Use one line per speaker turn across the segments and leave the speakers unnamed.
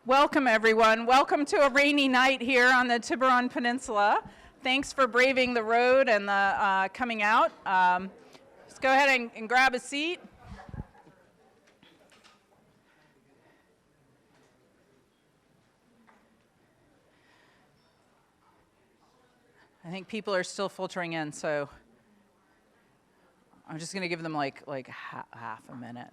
Welcome, everyone. Welcome to a rainy night here on the Tiburon Peninsula. Thanks for braving the road and the coming out. Let's go ahead and grab a seat. I think people are still filtering in, so I'm just going to give them like half a minute.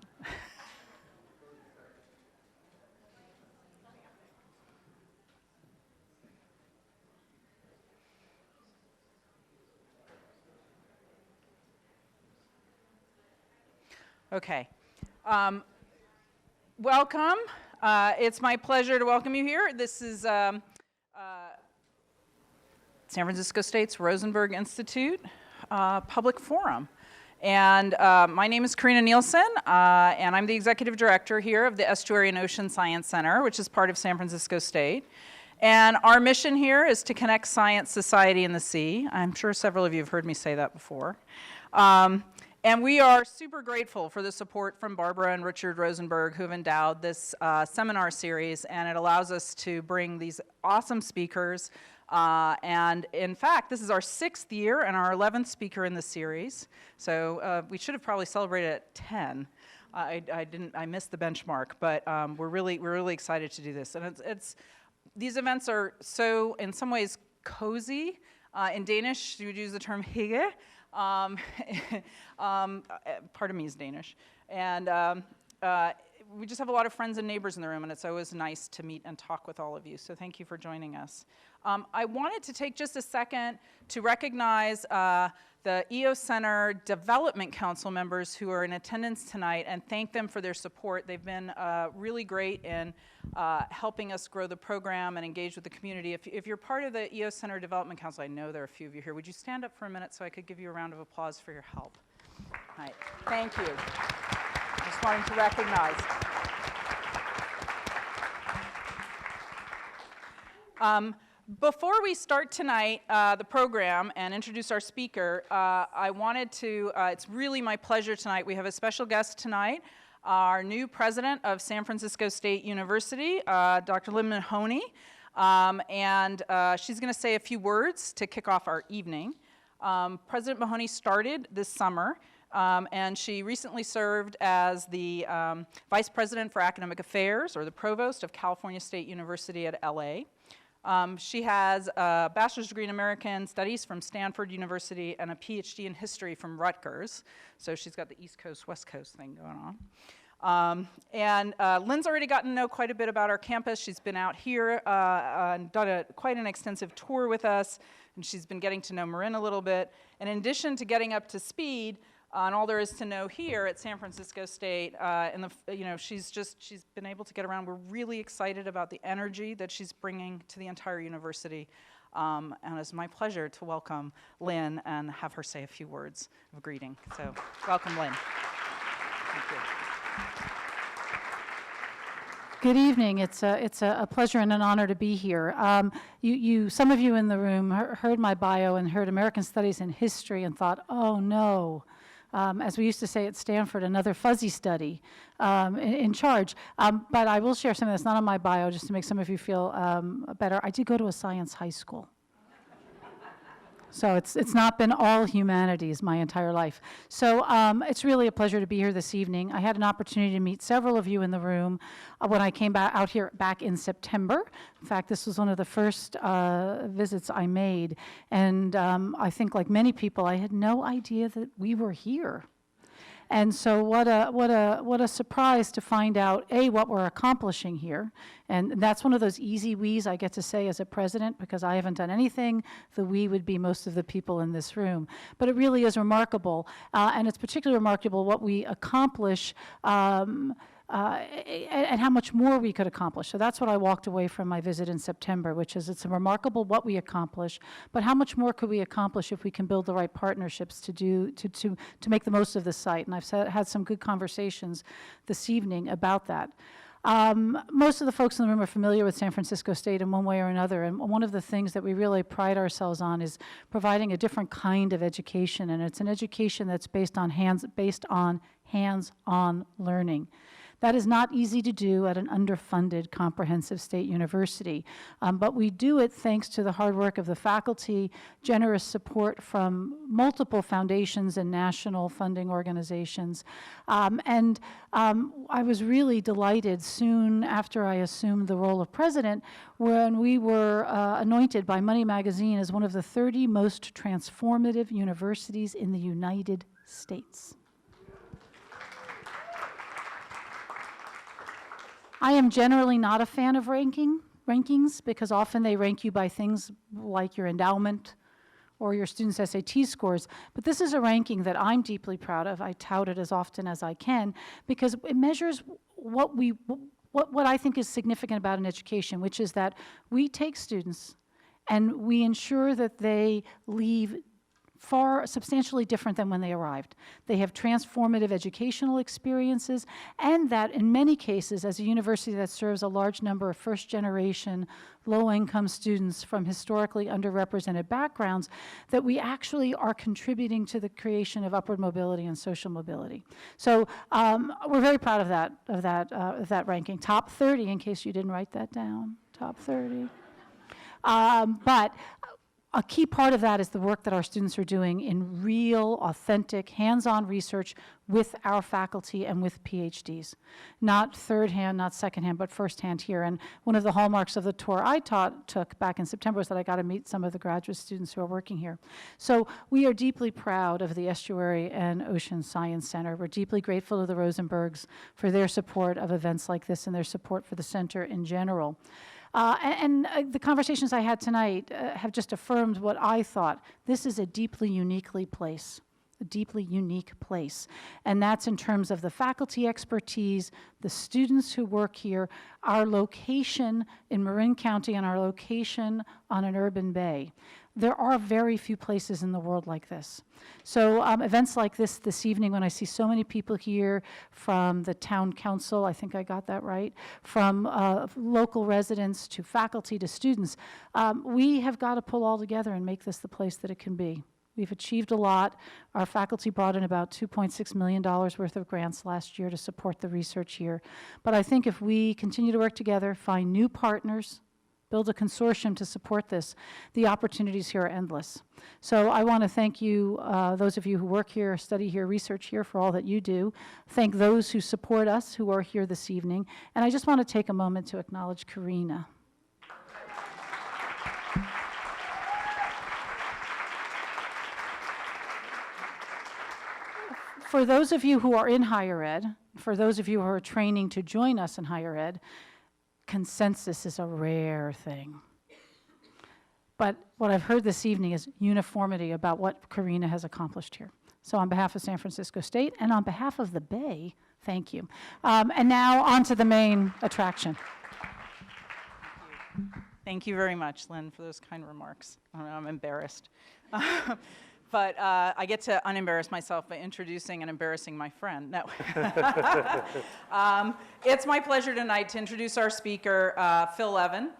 Okay. Welcome. It's my pleasure to welcome you here. This is San Francisco State's Rosenberg Institute Public Forum. And my name is Karina Nielsen, and I'm the executive director here of the Estuary and Ocean Science Center, which is part of San Francisco State. And our mission here is to connect science, society, and the sea. I'm sure several of you have heard me say that before. And we are super grateful for the support from Barbara and Richard Rosenberg, who have endowed this seminar series, and it allows us to bring these awesome speakers. And in fact, this is our 6th year and our 11th speaker in the series. So we should have probably celebrated at 10. I missed the benchmark, but we're really excited to do this. And these events are so, in some ways, cozy. In Danish, you would use the term hygge. Part of me is Danish, and we just have a lot of friends and neighbors in the room, and it's always nice to meet and talk with all of you, so thank you for joining us. I wanted to take just a second to recognize the EOS Center Development Council members who are in attendance tonight and thank them for their support. They've been really great in helping us grow the program and engage with the community. If you're part of the EOS Center Development Council, I know there are a few of you here, would you stand up for a minute so I could give you a round of applause for your help? All right, thank you. Just wanting to recognize. Before we start tonight, the program, and introduce our speaker, I wanted to, it's really my pleasure tonight. We have a special guest tonight, our new president of San Francisco State University, Dr. Lynn Mahoney, and she's going to say a few words to kick off our evening. President Mahoney started this summer, and she recently served as the Vice President for Academic Affairs, or the Provost of California State University at LA. She has a bachelor's degree in American Studies from Stanford University and a PhD in history from Rutgers. So she's got the East Coast, West Coast thing going on. Lynn's already gotten to know quite a bit about our campus. She's been out here and done quite an extensive tour with us, and she's been getting to know Marin a little bit. And in addition to getting up to speed on all there is to know here at San Francisco State, she's been able to get around. We're really excited about the energy that she's bringing to the entire university, and it's my pleasure to welcome Lynn and have her say a few words of greeting. So, welcome, Lynn. Thank you.
Good evening. It's a pleasure and an honor to be here. Some of you in the room heard my bio and heard American Studies and History and thought, oh no. As we used to say at Stanford, another fuzzy study in charge. But I will share something that's not on my bio just to make some of you feel better. I did go to a science high school. So it's not been all humanities my entire life. So it's really a pleasure to be here this evening. I had an opportunity to meet several of you in the room when I came out here back in September. In fact, this was one of the first visits I made. And I think like many people, I had no idea that we were here. And so what a surprise to find out, A, what we're accomplishing here. And that's one of those easy we's I get to say as a president, because I haven't done anything. The we would be most of the people in this room. But it really is remarkable. And it's particularly remarkable what we accomplish and how much more we could accomplish. So that's what I walked away from my visit in September, which is it's remarkable what we accomplish, but how much more could we accomplish if we can build the right partnerships to make the most of the site. And I've had some good conversations this evening about that. Most of the folks in the room are familiar with San Francisco State in one way or another, and one of the things that we really pride ourselves on is providing a different kind of education, and it's an education that's based on hands-on learning. That is not easy to do at an underfunded comprehensive state university, but we do it thanks to the hard work of the faculty, generous support from multiple foundations and national funding organizations. I was really delighted soon after I assumed the role of president when we were anointed by Money Magazine as one of the 30 most transformative universities in the United States. I am generally not a fan of rankings because often they rank you by things like your endowment or your students' SAT scores, but this is a ranking that I'm deeply proud of. I tout it as often as I can because it measures what I think is significant about an education, which is that we take students and we ensure that they leave substantially different than when they arrived. They have transformative educational experiences, and that in many cases, as a university that serves a large number of first-generation, low-income students from historically underrepresented backgrounds, that we actually are contributing to the creation of upward mobility and social mobility. So we're very proud of that ranking. Top 30, in case you didn't write that down. Top 30. But a key part of that is the work that our students are doing in real, authentic, hands-on research with our faculty and with PhDs. Not third-hand, not second-hand, but first-hand here. And one of the hallmarks of the tour I took back in September was that I got to meet some of the graduate students who are working here. So we are deeply proud of the Estuary and Ocean Science Center. We're deeply grateful to the Rosenbergs for their support of events like this and their support for the center in general. The conversations I had tonight have just affirmed what I thought. This is a deeply unique place. And that's in terms of the faculty expertise, the students who work here, our location in Marin County, and our location on an urban bay. There are very few places in the world like this. So events like this evening, when I see so many people here from the town council, I think I got that right, from local residents to faculty to students, we have got to pull all together and make this the place that it can be. We've achieved a lot. Our faculty brought in about $2.6 million worth of grants last year to support the research here. But I think if we continue to work together, find new partners, build a consortium to support this, the opportunities here are endless. So I want to thank you, those of you who work here, study here, research here, for all that you do. Thank those who support us, who are here this evening. And I just want to take a moment to acknowledge Karina. For those of you who are in higher ed, for those of you who are training to join us in higher ed, consensus is a rare thing. But what I've heard this evening is uniformity about what Karina has accomplished here. So on behalf of San Francisco State and on behalf of the Bay, thank you. And now on to the main attraction.
Thank you very much, Lynn, for those kind remarks. I'm embarrassed. But I get to unembarrass myself by introducing and embarrassing my friend. No. It's my pleasure tonight to introduce our speaker, Phil Levin.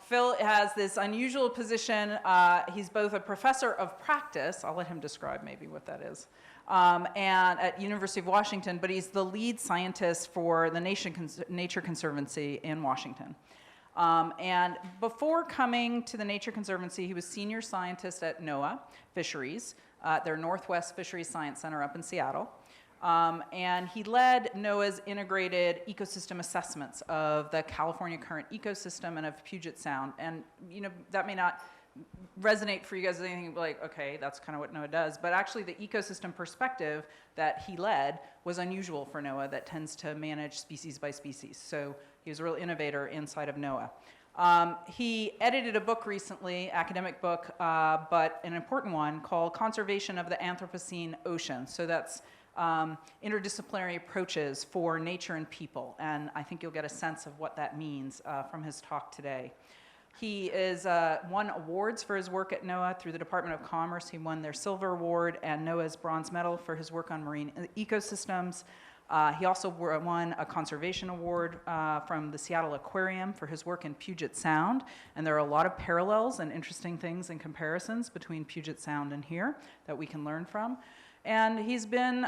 Phil has this unusual position. He's both a professor of practice, I'll let him describe maybe what that is, and at University of Washington, but he's the lead scientist for the Nature Conservancy in Washington. And before coming to the Nature Conservancy, he was senior scientist at NOAA Fisheries, their Northwest Fisheries Science Center up in Seattle. And he led NOAA's integrated ecosystem assessments of the California current ecosystem and of Puget Sound. And that may not resonate for you guys as anything like, okay, that's kind of what NOAA does. But actually the ecosystem perspective that he led was unusual for NOAA that tends to manage species by species. So he was a real innovator inside of NOAA. He edited a book recently, academic book, but an important one called Conservation of the Anthropocene Ocean. So that's interdisciplinary approaches for nature and people. And I think you'll get a sense of what that means from his talk today. He is won awards for his work at NOAA through the Department of Commerce. He won their Silver Award and NOAA's Bronze Medal for his work on marine ecosystems. He also won a conservation award from the Seattle Aquarium for his work in Puget Sound. And there are a lot of parallels and interesting things and comparisons between Puget Sound and here that we can learn from. And he's been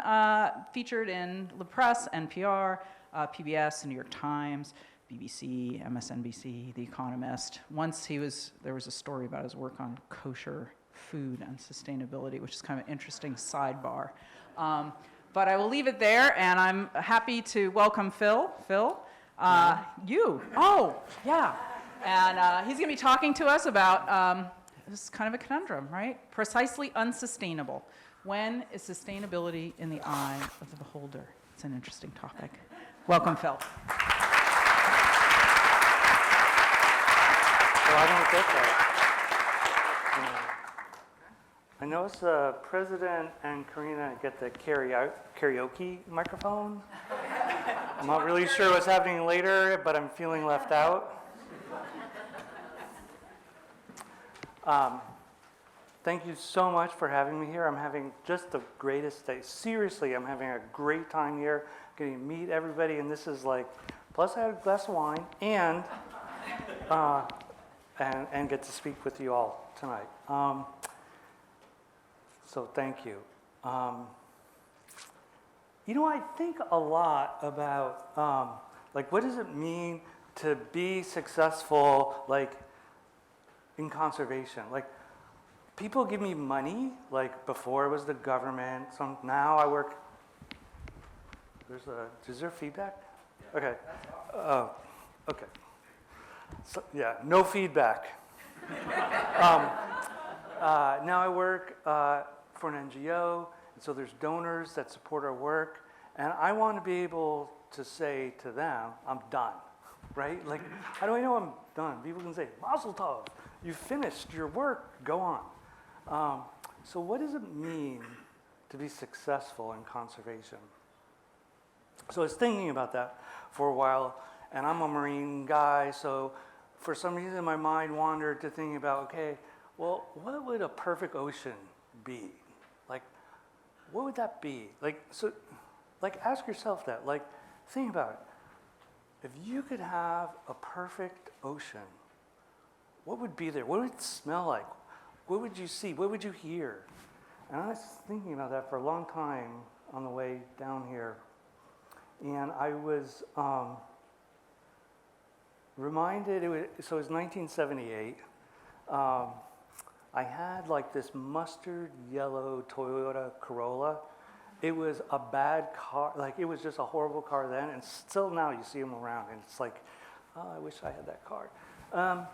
featured in La Presse, NPR, PBS, The New York Times, BBC, MSNBC, The Economist. Once there was a story about his work on kosher food and sustainability, which is kind of an interesting sidebar. But I will leave it there, and I'm happy to welcome Phil. Phil, you. Oh, yeah. And he's going to be talking to us about, this is kind of a conundrum, right? Precisely unsustainable. When is sustainability in the eye of the beholder? It's an interesting topic. Welcome, Phil.
Well, I don't get that. I noticed the president and Karina get the karaoke microphone. I'm not really sure what's happening later, but I'm feeling left out. Thank you so much for having me here. I'm having just the greatest day. Seriously, I'm having a great time here, getting to meet everybody, and this is like, plus I had a glass of wine and get to speak with you all tonight. So thank you. You know, I think a lot about, like, what does it mean to be successful, like, in conservation? Like, people give me money, like, before it was the government. So now I work, is there feedback? Okay. Okay. So, yeah, no feedback. Now I work for an NGO, and so there's donors that support our work, and I want to be able to say to them, I'm done, right? Like, how do I know I'm done? People can say, Mazel Tov, you finished your work, go on. So what does it mean to be successful in conservation? So I was thinking about that for a while, and I'm a marine guy, so for some reason my mind wandered to thinking about, okay, well, what would a perfect ocean be? Like, what would that be? Like, so, like, ask yourself that. Like, think about it. If you could have a perfect ocean, what would be there? What would it smell like? What would you see? What would you hear? And I was thinking about that for a long time on the way down here. And I was reminded, so it was 1978. I had like this mustard yellow Toyota Corolla. It was a bad car, like it was just a horrible car then, and still now you see them around, and it's like, oh, I wish I had that car. And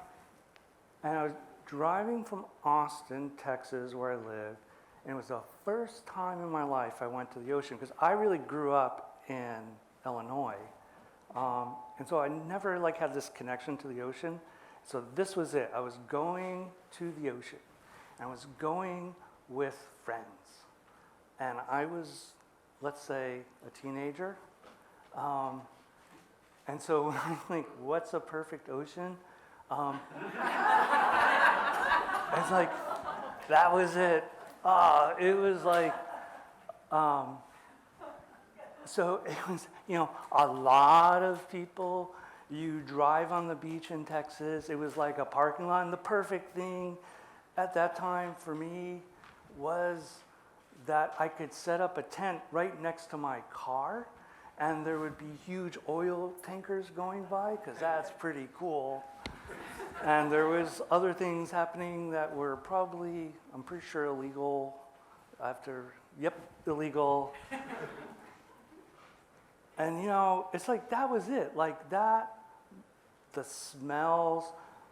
I was driving from Austin, Texas, where I lived, and it was the first time in my life I went to the ocean, because I really grew up in Illinois, and so I never like had this connection to the ocean. So this was it. I was going to the ocean. I was going with friends. And I was, let's say, a teenager. And so when I think, what's a perfect ocean? It's like, that was it. It was like, so it was, you know, a lot of people. You drive on the beach in Texas. It was like a parking lot. And the perfect thing at that time for me was that I could set up a tent right next to my car, and there would be huge oil tankers going by, because that's pretty cool. And there was other things happening that were probably, I'm pretty sure, illegal illegal. And you know, it's like that was it. Like that, the smells,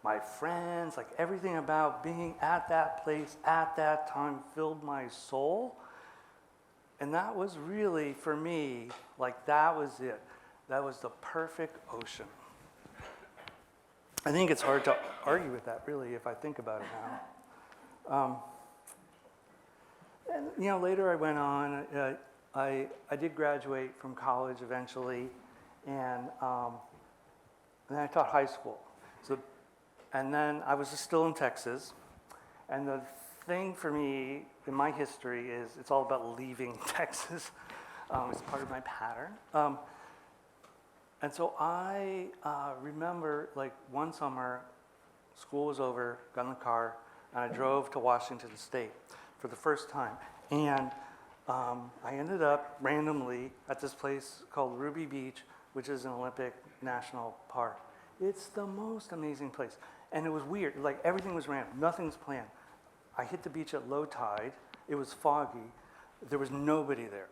my friends, like everything about being at that place at that time filled my soul. And that was really, for me, like that was it. That was the perfect ocean. I think it's hard to argue with that, really, if I think about it now. And you know, later I went on. I did graduate from college eventually, and then I taught high school. So, and then I was still in Texas, and the thing for me in my history is it's all about leaving Texas. It's part of my pattern. And so I remember, like, one summer, school was over, got in the car, and I drove to Washington State for the first time. And I ended up randomly at this place called Ruby Beach, which is an Olympic National Park. It's the most amazing place. And it was weird, like everything was random, nothing's planned. I hit the beach at low tide, it was foggy, there was nobody there.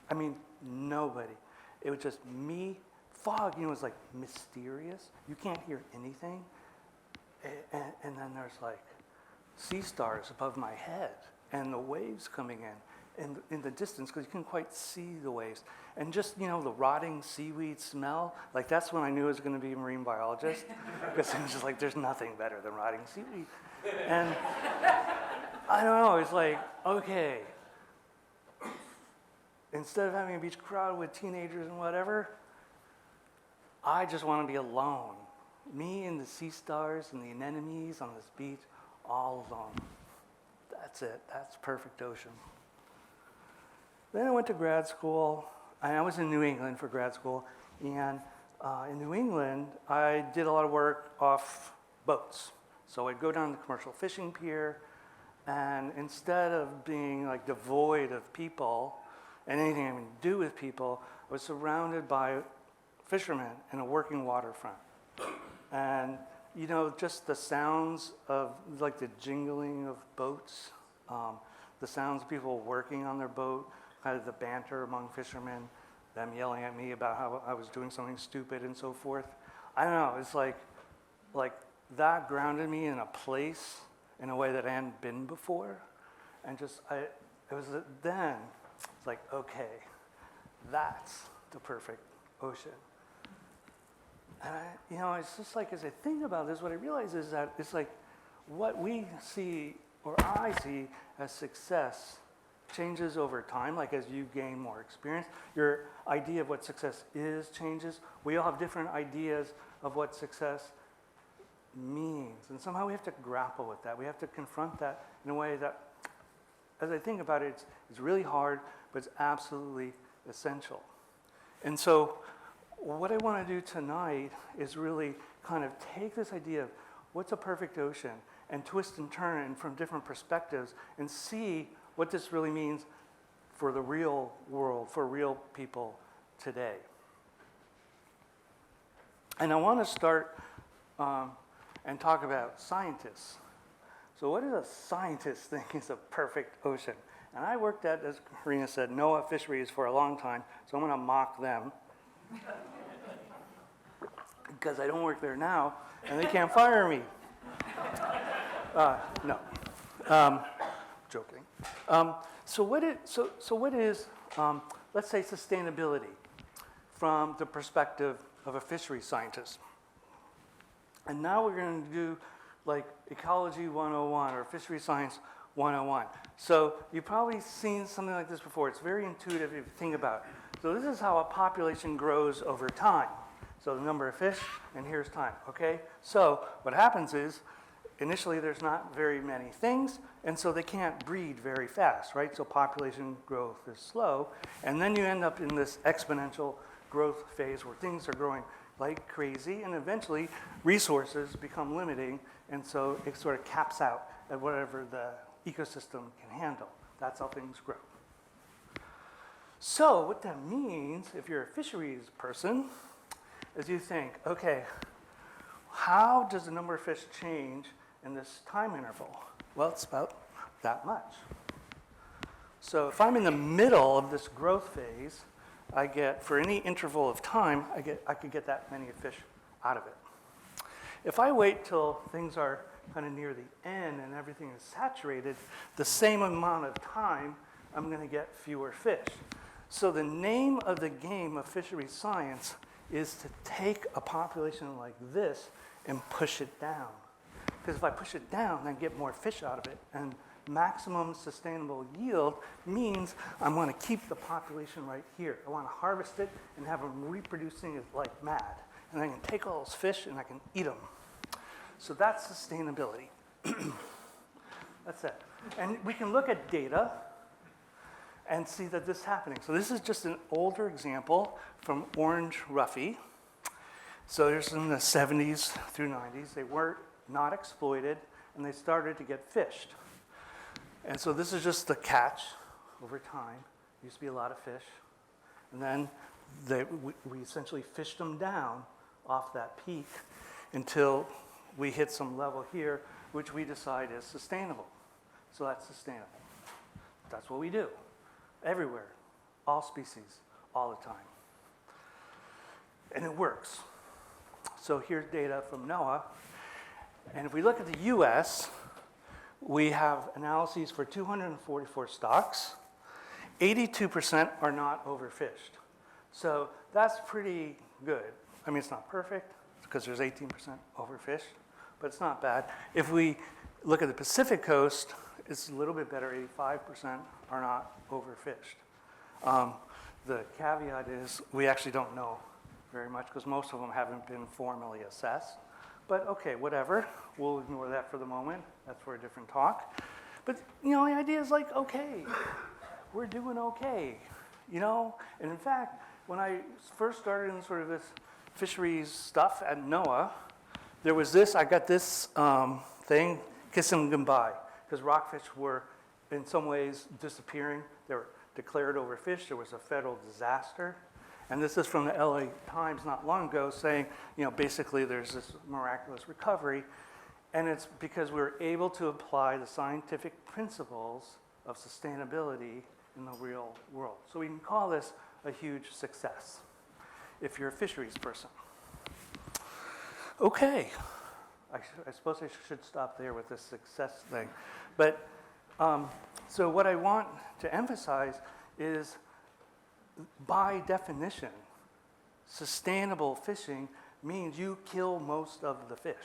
I mean, nobody. It was just me, fog, it was like mysterious. You can't hear anything. And then there's like sea stars above my head and the waves coming in the distance because you couldn't quite see the waves. And just, the rotting seaweed smell, like that's when I knew I was going to be a marine biologist because it was just like, there's nothing better than rotting seaweed. And I don't know, it's like, okay, instead of having a beach crowd with teenagers and whatever, I just want to be alone. Me and the sea stars and the anemones on this beach, all alone. That's it. That's perfect ocean. Then I went to grad school. I was in New England for grad school. And in New England, I did a lot of work off boats. So I'd go down to the commercial fishing pier, and instead of being like devoid of people and anything I would do with people, I was surrounded by fishermen in a working waterfront. And, just the sounds of like the jingling of boats, the sounds of people working on their boat, kind of the banter among fishermen, them yelling at me about how I was doing something stupid and so forth. I don't know, it's like that grounded me in a place in a way that I hadn't been before. And then, it's like, okay, that's the perfect ocean. And it's just like, as I think about this, what I realize is that it's like what we see, or I see as success changes over time, like as you gain more experience. Your idea of what success is changes. We all have different ideas of what success means. And somehow we have to grapple with that. We have to confront that in a way that, as I think about it, it's really hard, but it's absolutely essential. And so what I want to do tonight is really kind of take this idea of what's a perfect ocean and twist and turn it from different perspectives and see what this really means for the real world, for real people today. And I want to start and talk about scientists. So what does a scientist think is a perfect ocean? And I worked at, as Karina said, NOAA Fisheries for a long time, so I'm going to mock them. Because I don't work there now, and they can't fire me. No. Joking. So what is, let's say, sustainability from the perspective of a fisheries scientist? And now we're going to do like Ecology 101 or Fishery Science 101. So you've probably seen something like this before. It's very intuitive if you think about it. So this is how a population grows over time. So the number of fish, and here's time, okay? So what happens is, initially there's not very many things, and so they can't breed very fast, right? So population growth is slow, and then you end up in this exponential growth phase where things are growing like crazy, and eventually resources become limiting, and so it sort of caps out at whatever the ecosystem can handle. That's how things grow. So what that means, if you're a fisheries person, is you think, okay, how does the number of fish change in this time interval? Well, it's about that much. So if I'm in the middle of this growth phase, I get, for any interval of time, I could get that many fish out of it. If I wait till things are kind of near the end and everything is saturated, the same amount of time, I'm going to get fewer fish. So the name of the game of fisheries science is to take a population like this and push it down. Because if I push it down, I get more fish out of it. And maximum sustainable yield means I want to keep the population right here. I want to harvest it and have them reproducing it like mad. And I can take all those fish and I can eat them. So that's sustainability. That's it. And we can look at data and see that this is happening. So this is just an older example from Orange Roughy. So there's in the 70s through 90s. They were not exploited, and they started to get fished. And so this is just the catch over time. Used to be a lot of fish. And then we essentially fished them down off that peak until we hit some level here, which we decide is sustainable. So that's sustainable. That's what we do, everywhere, all species, all the time. And it works. So here's data from NOAA. And if we look at the US, we have analyses for 244 stocks. 82% are not overfished. So that's pretty good. I mean, it's not perfect because there's 18% overfished, but it's not bad. If we look at the Pacific coast, it's a little bit better. 85% are not overfished. The caveat is we actually don't know very much because most of them haven't been formally assessed. But okay, whatever. We'll ignore that for the moment. That's for a different talk. But, you know, the idea is like, okay, we're doing okay, you know? And in fact, when I first started in sort of this fisheries stuff at NOAA, there was this, I got this thing, kiss them goodbye, because rockfish were in some ways disappearing. They were declared overfished. There was a federal disaster. And this is from the LA Times not long ago saying, you know, basically there's this miraculous recovery. And it's because we were able to apply the scientific principles of sustainability in the real world. So we can call this a huge success if you're a fisheries person. Okay, I suppose I should stop there with this success thing. But so what I want to emphasize is, by definition, sustainable fishing means you kill most of the fish.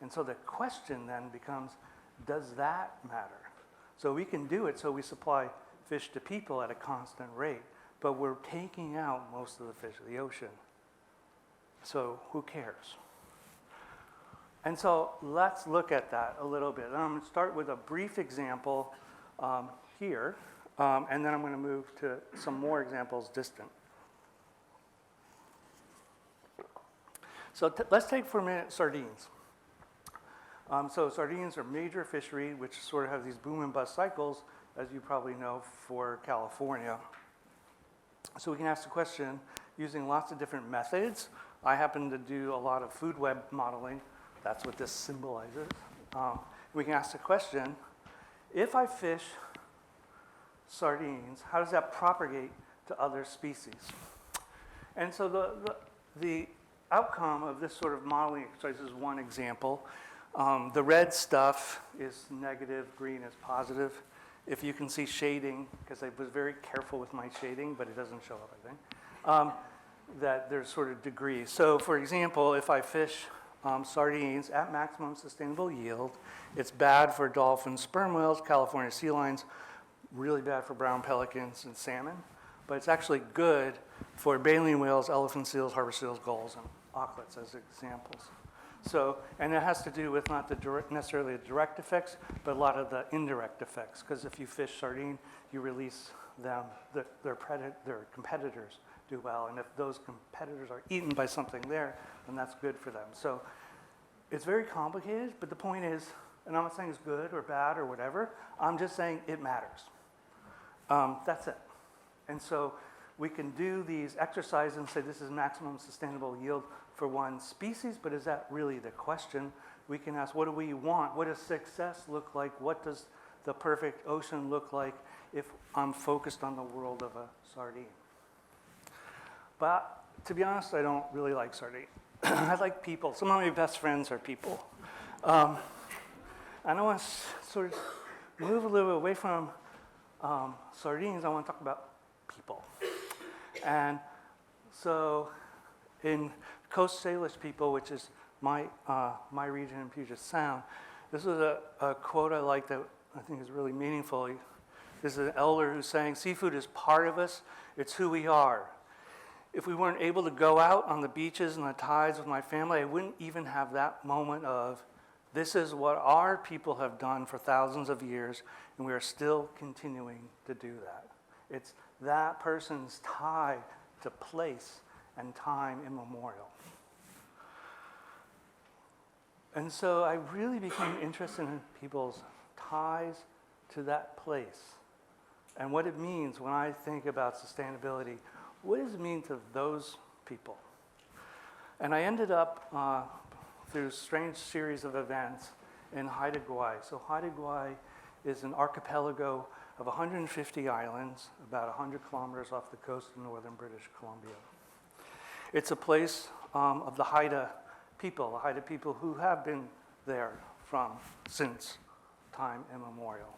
And so the question then becomes, does that matter? So we can do it so we supply fish to people at a constant rate, but we're taking out most of the fish of the ocean. So who cares? And so let's look at that a little bit. And I'm going to start with a brief example here, and then I'm going to move to some more examples distant. So let's take for a minute sardines. So sardines are major fishery, which sort of have these boom and bust cycles, as you probably know, for California. So we can ask the question using lots of different methods. I happen to do a lot of food web modeling. That's what this symbolizes. We can ask the question, if I fish sardines, how does that propagate to other species? And so the outcome of this sort of modeling exercise is one example. The red stuff is negative, green is positive. If you can see shading, because I was very careful with my shading, but it doesn't show up, I think, that there's sort of degrees. So for example, if I fish sardines at maximum sustainable yield, it's bad for dolphins, sperm whales, California sea lions, really bad for brown pelicans and salmon, but it's actually good for baleen whales, elephant seals, harbor seals, gulls, and auklets as examples. So, and it has to do with not the necessarily the direct effects, but a lot of the indirect effects. Because if you fish sardine, you release them, their competitors do well. And if those competitors are eaten by something there, then that's good for them. So it's very complicated, but the point is, and I'm not saying it's good or bad or whatever, I'm just saying it matters. That's it. And so we can do these exercises and say this is maximum sustainable yield for one species, but is that really the question? We can ask, what do we want? What does success look like? What does the perfect ocean look like if I'm focused on the world of a sardine? But to be honest, I don't really like sardine. I like people. Some of my best friends are people. And I want to sort of move a little bit away from sardines. I want to talk about people. And so in Coast Salish people, which is my region in Puget Sound, this was a quote I like that I think is really meaningful. This is an elder who's saying, seafood is part of us, it's who we are. If we weren't able to go out on the beaches and the tides with my family, I wouldn't even have that moment of, this is what our people have done for thousands of years, and we are still continuing to do that. It's that person's tie to place and time immemorial. And so I really became interested in people's ties to that place and what it means when I think about sustainability. What does it mean to those people? And I ended up through a strange series of events in Haida Gwaii. So Haida Gwaii is an archipelago of 150 islands, about 100 kilometers off the coast of northern British Columbia. It's a place of the Haida people who have been there since time immemorial.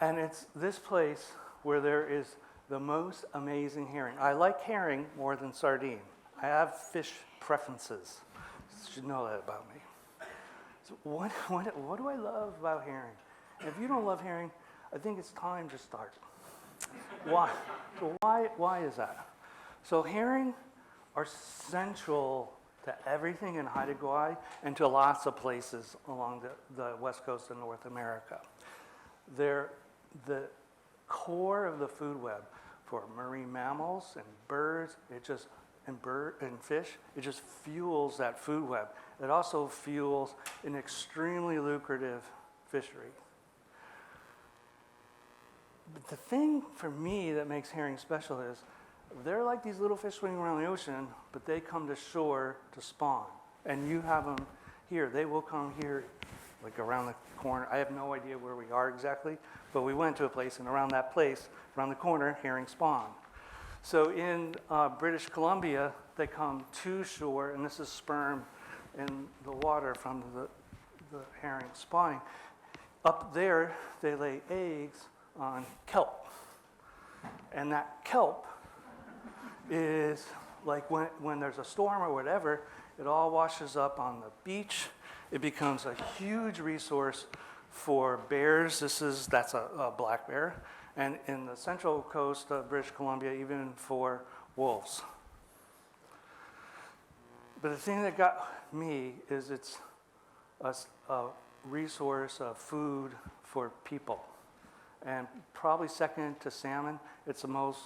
And it's this place where there is the most amazing herring. I like herring more than sardine. I have fish preferences. You should know that about me. So what do I love about herring? And if you don't love herring, I think it's time to start. Why? So why is that? So herring are central to everything in Haida Gwaii and to lots of places along the west coast of North America. They're the core of the food web for marine mammals and birds. And fish. It just fuels that food web. It also fuels an extremely lucrative fishery. But the thing for me that makes herring special is they're like these little fish swimming around the ocean, but they come to shore to spawn. And you have them here. They will come here, like around the corner. I have no idea where we are exactly, but we went to a place, and around that place, around the corner, herring spawn. So in British Columbia, they come to shore, and this is sperm in the water from the herring spawning. Up there, they lay eggs on kelp. And that kelp is like when there's a storm or whatever, it all washes up on the beach. It becomes a huge resource for bears. That's a black bear. And in the central coast of British Columbia, even for wolves. But the thing that got me is it's a resource of food for people. And probably second to salmon, it's the most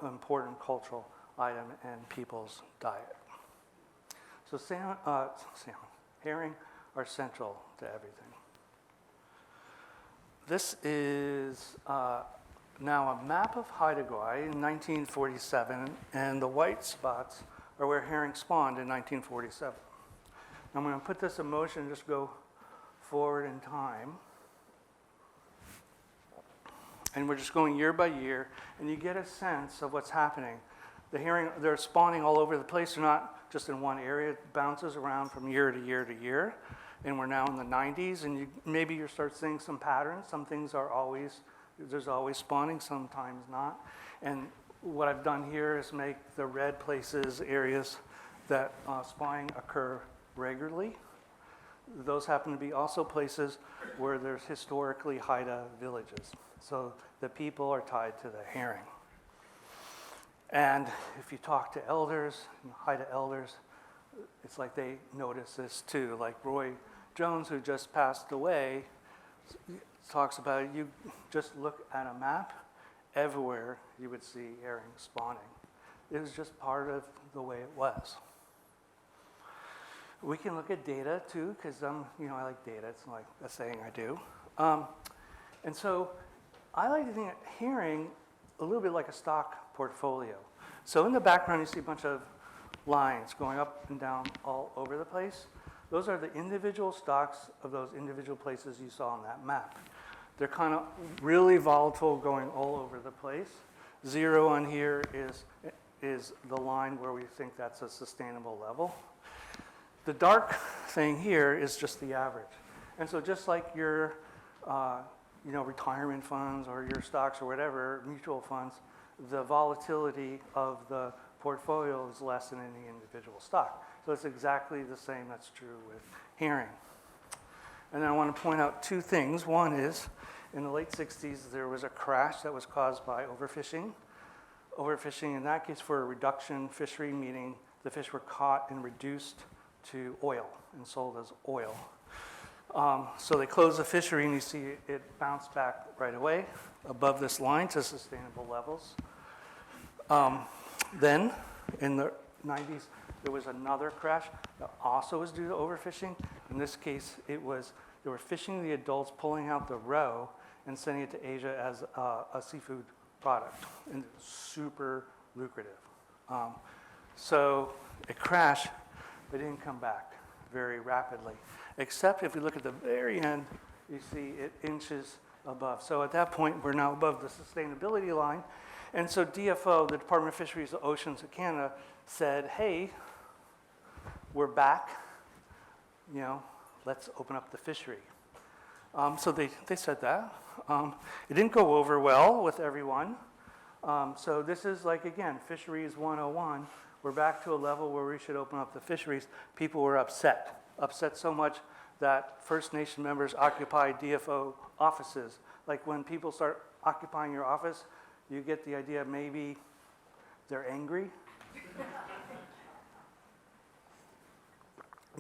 important cultural item in people's diet. So herring are central to everything. This is now a map of Haida Gwaii in 1947, and the white spots are where herring spawned in 1947. I'm going to put this in motion and just go forward in time. And we're just going year by year, and you get a sense of what's happening. The herring, they're spawning all over the place. They're not just in one area. It bounces around from year to year to year. And we're now in the 90s, and maybe you start seeing some patterns. Some things there's always spawning, sometimes not. And what I've done here is make the red places areas that spawning occur regularly. Those happen to be also places where there's historically Haida villages. So the people are tied to the herring. And if you talk to elders, Haida elders, it's like they notice this too. Like Roy Jones, who just passed away, talks about it. You just look at a map, everywhere you would see herring spawning. It was just part of the way it was. We can look at data too, because I like data. It's like a saying I do. And so I like to think of herring a little bit like a stock portfolio. So in the background, you see a bunch of lines going up and down all over the place. Those are the individual stocks of those individual places you saw on that map. They're kind of really volatile, going all over the place. 0 on here is the line where we think that's a sustainable level. The dark thing here is just the average. And so just like your retirement funds or your stocks or whatever, mutual funds, the volatility of the portfolio is less than any individual stock. So it's exactly the same that's true with herring. And then I want to point out two things. One is, in the late 60s, there was a crash that was caused by overfishing. Overfishing, in that case, for a reduction fishery, meaning the fish were caught and reduced to oil and sold as oil. So they closed the fishery, and you see it bounced back right away above this line to sustainable levels. Then, in the 90s, there was another crash that also was due to overfishing. In this case, they were fishing the adults, pulling out the roe, and sending it to Asia as a seafood product, and it's super lucrative. So it crashed, but it didn't come back very rapidly, except if we look at the very end, you see it inches above. So at that point, we're now above the sustainability line. And so DFO, the Department of Fisheries, Oceans of Canada, said, hey, we're back, let's open up the fishery. So they said that. It didn't go over well with everyone. So this is like, again, Fisheries 101. We're back to a level where we should open up the fisheries. People were upset so much that First Nation members occupied DFO offices. Like when people start occupying your office, you get the idea maybe they're angry.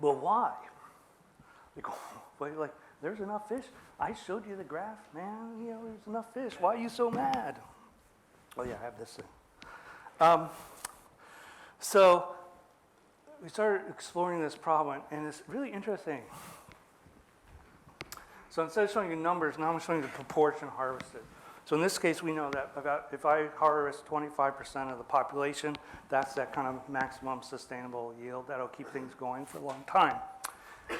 Well, why? Like, there's enough fish. I showed you the graph, man. There's enough fish. Why are you so mad? Oh yeah, I have this thing. So we started exploring this problem, and it's really interesting. So instead of showing you numbers, now I'm showing you the proportion harvested. So in this case, we know that if I harvest 25% of the population, that's that kind of maximum sustainable yield that'll keep things going for a long time.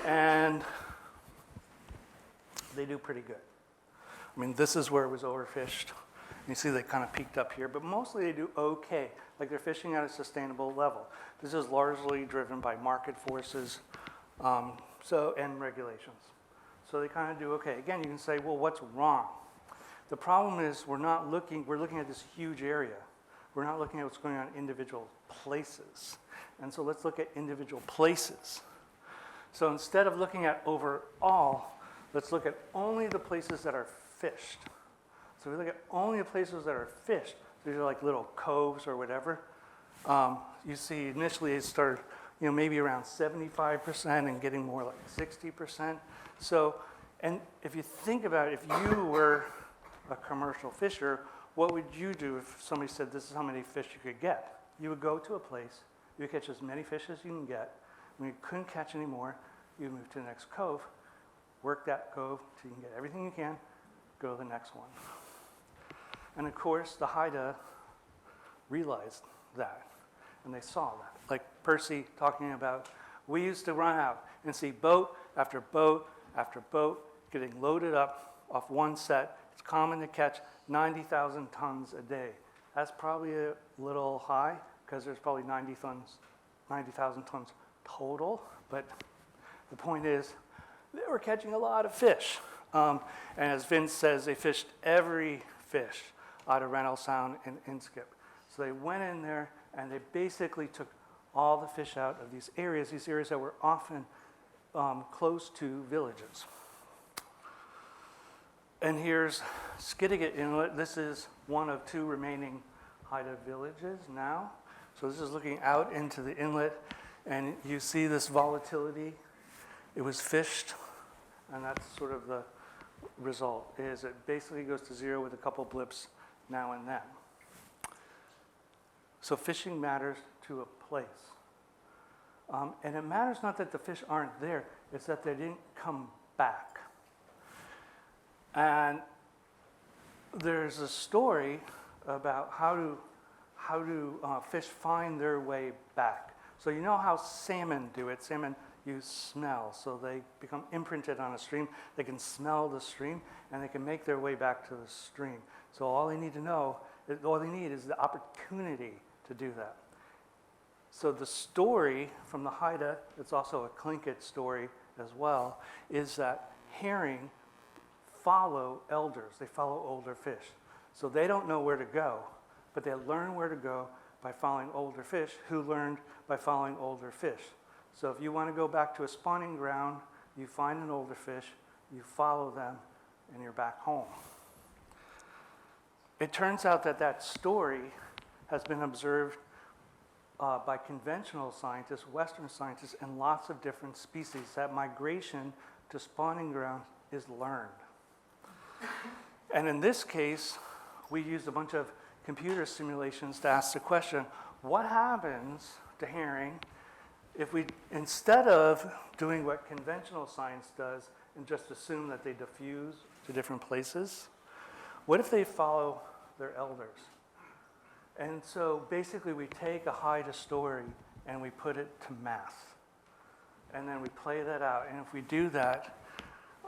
And they do pretty good. I mean, this is where it was overfished. You see they kind of peaked up here, but mostly they do okay. Like they're fishing at a sustainable level. This is largely driven by market forces and regulations. So they kind of do okay. Again, you can say, well, what's wrong? The problem is we're looking at this huge area. We're not looking at what's going on in individual places. And so let's look at individual places. So instead of looking at overall, let's look at only the places that are fished. So we look at only the places that are fished. These are like little coves or whatever. You see initially it started, maybe around 75% and getting more like 60%. So, and if you think about it, if you were a commercial fisher, what would you do if somebody said this is how many fish you could get? You would go to a place, you would catch as many fish as you can get. When you couldn't catch any more, you would move to the next cove, work that cove till you can get everything you can, go to the next one. And of course, the Haida realized that, and they saw that. Like Percy talking about, we used to run out and see boat after boat after boat getting loaded up off one set. It's common to catch 90,000 tons a day. That's probably a little high because there's probably 90,000 tons total. But the point is, they were catching a lot of fish. And as Vince says, they fished every fish out of Rennell Sound and Inskip. So they went in there and they basically took all the fish out of these areas that were often close to villages. And here's Skidegate Inlet. This is one of two remaining Haida villages now. So this is looking out into the inlet, and you see this volatility. It was fished, and that's sort of the result, is it basically goes to zero with a couple blips now and then. So fishing matters to a place. And it matters not that the fish aren't there, it's that they didn't come back. And there's a story about how do fish find their way back. So you know how salmon do it. Salmon use smell, so they become imprinted on a stream. They can smell the stream, and they can make their way back to the stream. So all they need is the opportunity to do that. So the story from the Haida, it's also a Tlingit story as well, is that herring follow elders. They follow older fish. So they don't know where to go, but they learn where to go by following older fish who learned by following older fish. So if you want to go back to a spawning ground, you find an older fish, you follow them, and you're back home. It turns out that story has been observed by conventional scientists, Western scientists, and lots of different species. That migration to spawning grounds is learned. And in this case, we used a bunch of computer simulations to ask the question, what happens to herring if we, instead of doing what conventional science does and just assume that they diffuse to different places, What if they follow their elders? And so basically we take a Haida story and we put it to math. And then we play that out. And if we do that,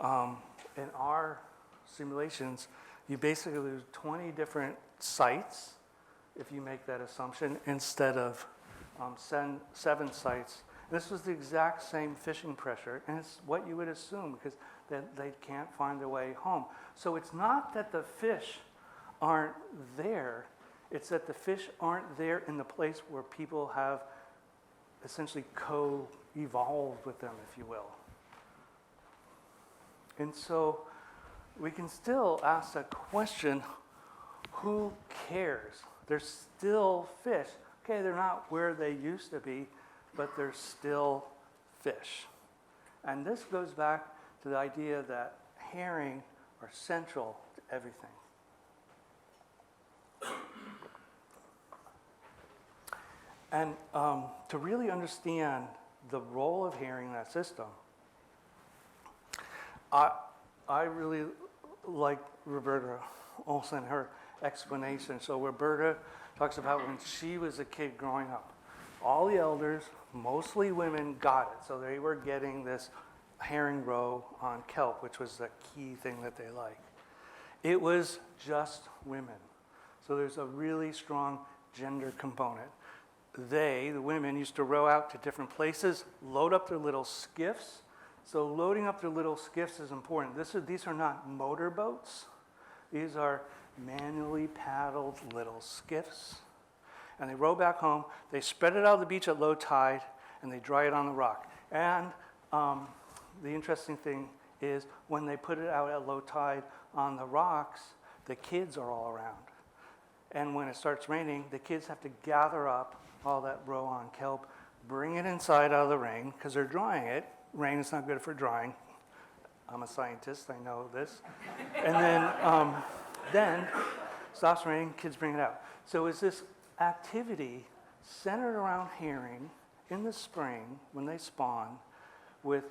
in our simulations, you basically lose 20 different sites if you make that assumption instead of 7 sites. This was the exact same fishing pressure, and it's what you would assume because they can't find their way home. So it's not that the fish aren't there, it's that the fish aren't there in the place where people have essentially co-evolved with them, if you will. And so we can still ask that question, who cares? They're still fish. Okay, they're not where they used to be, but they're still fish. And this goes back to the idea that herring are central to everything. And to really understand the role of herring in that system, I really like Roberta Olson, her explanation. So Roberta talks about when she was a kid growing up. All the elders, mostly women, got it. So they were getting this herring roe on kelp, which was the key thing that they liked. It was just women. So there's a really strong gender component. The women, used to row out to different places, load up their little skiffs. So loading up their little skiffs is important. These are not motorboats. These are manually paddled little skiffs. And they row back home. They spread it out on the beach at low tide, and they dry it on the rock. And the interesting thing is when they put it out at low tide on the rocks, the kids are all around. And when it starts raining, the kids have to gather up all that roe on kelp, bring it inside out of the rain, because they're drying it. Rain is not good for drying. I'm a scientist, I know this. And then stops raining, kids bring it out. So it's this activity centered around herring in the spring when they spawn with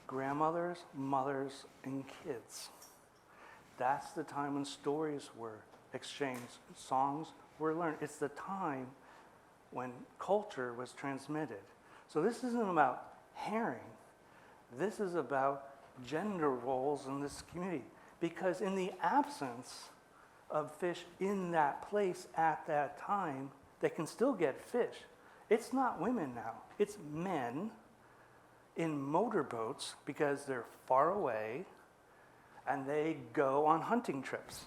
grandmothers, mothers, and kids. That's the time when stories were exchanged, songs were learned. It's the time when culture was transmitted. So this isn't about herring. This is about gender roles in this community. Because in the absence of fish in that place at that time, they can still get fish. It's not women now. It's men in motorboats because they're far away and they go on hunting trips.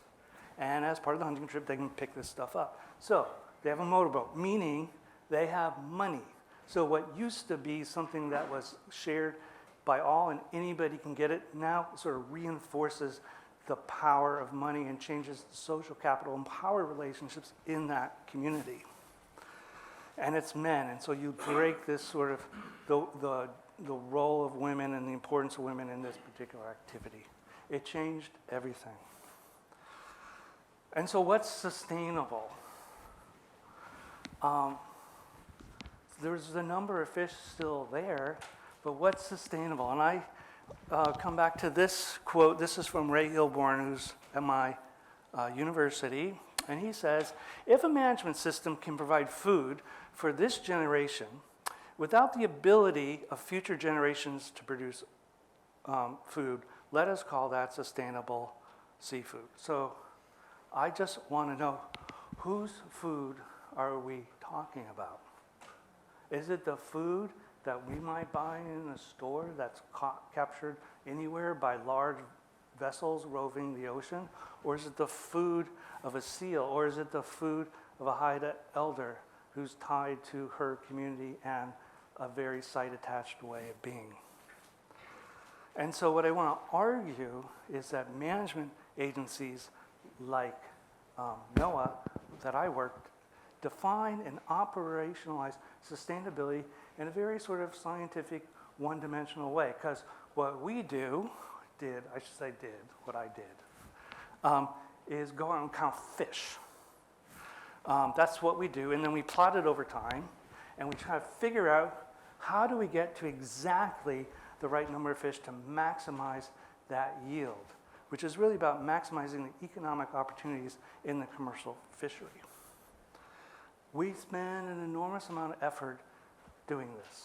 And as part of the hunting trip, they can pick this stuff up. So they have a motorboat, meaning they have money. So what used to be something that was shared by all and anybody can get it, now sort of reinforces the power of money and changes the social capital and power relationships in that community. And it's men, and so you break this sort of the role of women and the importance of women in this particular activity. It changed everything. And so what's sustainable? There's a number of fish still there, but what's sustainable? And I come back to this quote. This is from Ray Hilborn, who's at my university. And he says, if a management system can provide food for this generation without the ability of future generations to produce food, let us call that sustainable seafood. So I just want to know, whose food are we talking about? Is it the food that we might buy in a store that's captured anywhere by large vessels roving the ocean? Or is it the food of a seal? Or is it the food of a Haida elder who's tied to her community and a very site-attached way of being? And so what I want to argue is that management agencies like NOAA that I worked define and operationalize sustainability in a very sort of scientific, one-dimensional way. Because what we did, is go out and count fish. That's what we do, and then we plot it over time, and we try to figure out how do we get to exactly the right number of fish to maximize that yield. which is really about maximizing the economic opportunities in the commercial fishery. We spend an enormous amount of effort doing this.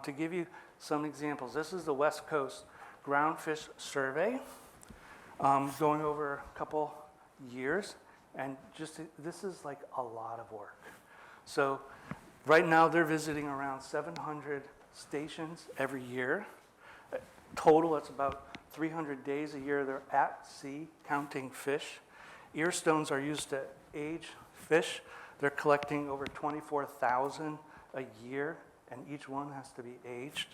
To give you some examples, this is the West Coast Groundfish Survey, going over a couple years, and this is like a lot of work. So right now they're visiting around 700 stations every year. Total, it's about 300 days a year they're at sea counting fish. Ear stones are used to age fish. They're collecting over 24,000 a year, and each one has to be aged.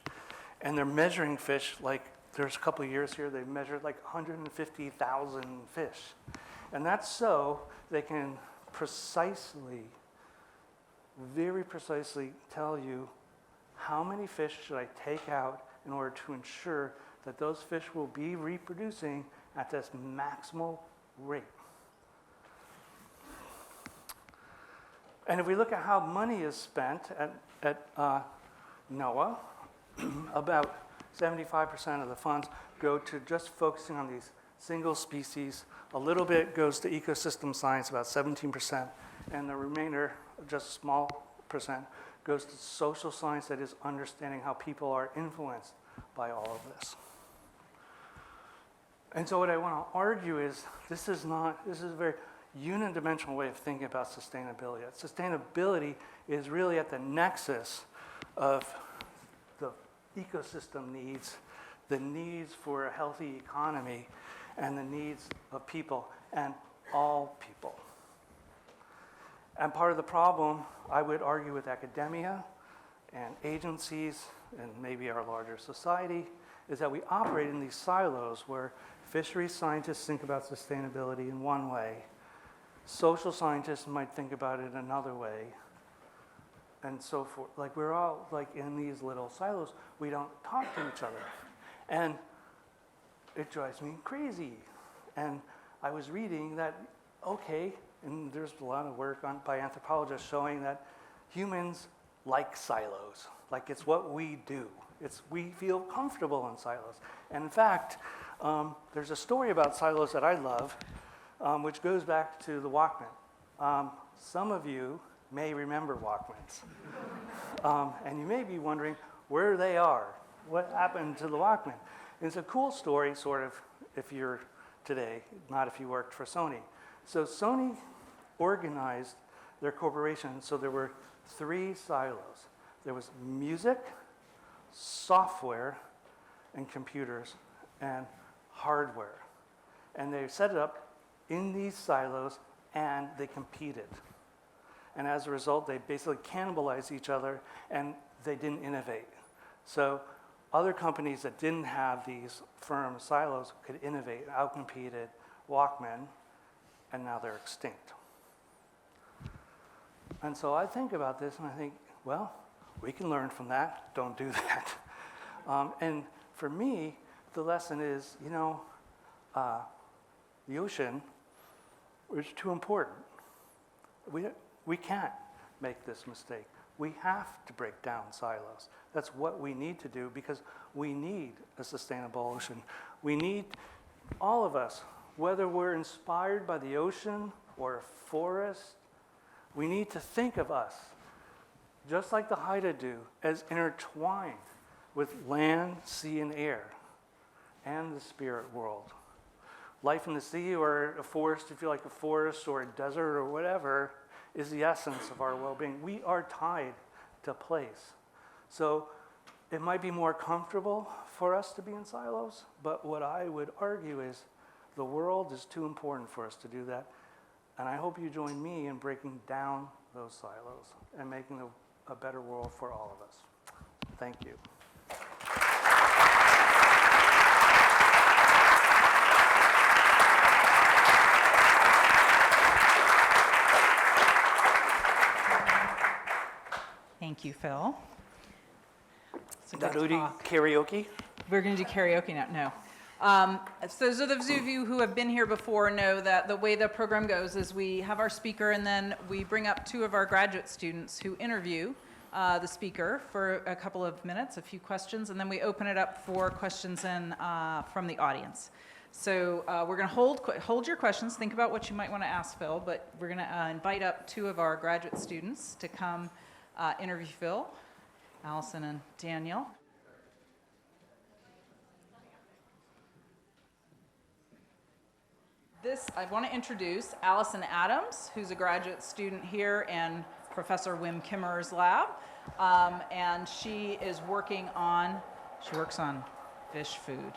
And they're measuring fish, like there's a couple of years here, they measured like 150,000 fish. And that's so they can precisely, very precisely tell you how many fish should I take out in order to ensure that those fish will be reproducing at this maximal rate. And if we look at how money is spent at NOAA, about 75% of the funds go to just focusing on these single species. A little bit goes to ecosystem science, about 17%, and the remainder, just a small percent, goes to social science, that is understanding how people are influenced by all of this. And so what I want to argue is this is a very unidimensional way of thinking about sustainability. Sustainability is really at the nexus of the ecosystem needs, the needs for a healthy economy, and the needs of people, and all people. And part of the problem, I would argue, with academia and agencies and maybe our larger society, is that we operate in these silos where fisheries scientists think about sustainability in one way, social scientists might think about it another way, and so forth. Like, we're all like in these little silos. We don't talk to each other. And it drives me crazy. And I was reading that, okay, and there's a lot of work by anthropologists showing that humans like silos. Like, it's what we do. We feel comfortable in silos. And in fact, there's a story about silos that I love, which goes back to the Walkman. Some of you may remember Walkmans. And you may be wondering where they are. What happened to the Walkman? And it's a cool story, sort of, if you're today, not if you worked for Sony. So Sony organized their corporation, so there were 3 silos. There was music, software, and computers, and hardware. And they set it up in these silos, and they competed. And as a result, they basically cannibalized each other, and they didn't innovate. So other companies that didn't have these firm silos could innovate, outcompeted Walkman, and now they're extinct. And so I think about this, and I think, well, we can learn from that. Don't do that. And for me, the lesson is, the ocean is too important. We can't make this mistake. We have to break down silos. That's what we need to do, because we need a sustainable ocean. We need, all of us, whether we're inspired by the ocean or a forest, we need to think of us, just like the Haida do, as intertwined with land, sea, and air, and the spirit world. Life in the sea, or a forest, if you like a forest, or a desert, or whatever, is the essence of our well-being. We are tied to place. So it might be more comfortable for us to be in silos, but what I would argue is the world is too important for us to do that. And I hope you join me in breaking down those silos and making a better world for all of us. Thank you.
Thank you, Phil. It's a
Now,
good
do we do
talk.
karaoke?
We're going to do karaoke now. No. So those of you who have been here before know that the way the program goes is we have our speaker, and then we bring up 2 of our graduate students who interview the speaker for a couple of minutes, a few questions, and then we open it up for questions from the audience. So we're going to hold your questions. Think about what you might want to ask Phil, but we're going to invite up two of our graduate students to come interview Phil, Allison and Daniel. I want to introduce Allison Adams, who's a graduate student here in Professor Wim Kimmerer's lab, and she works on fish food.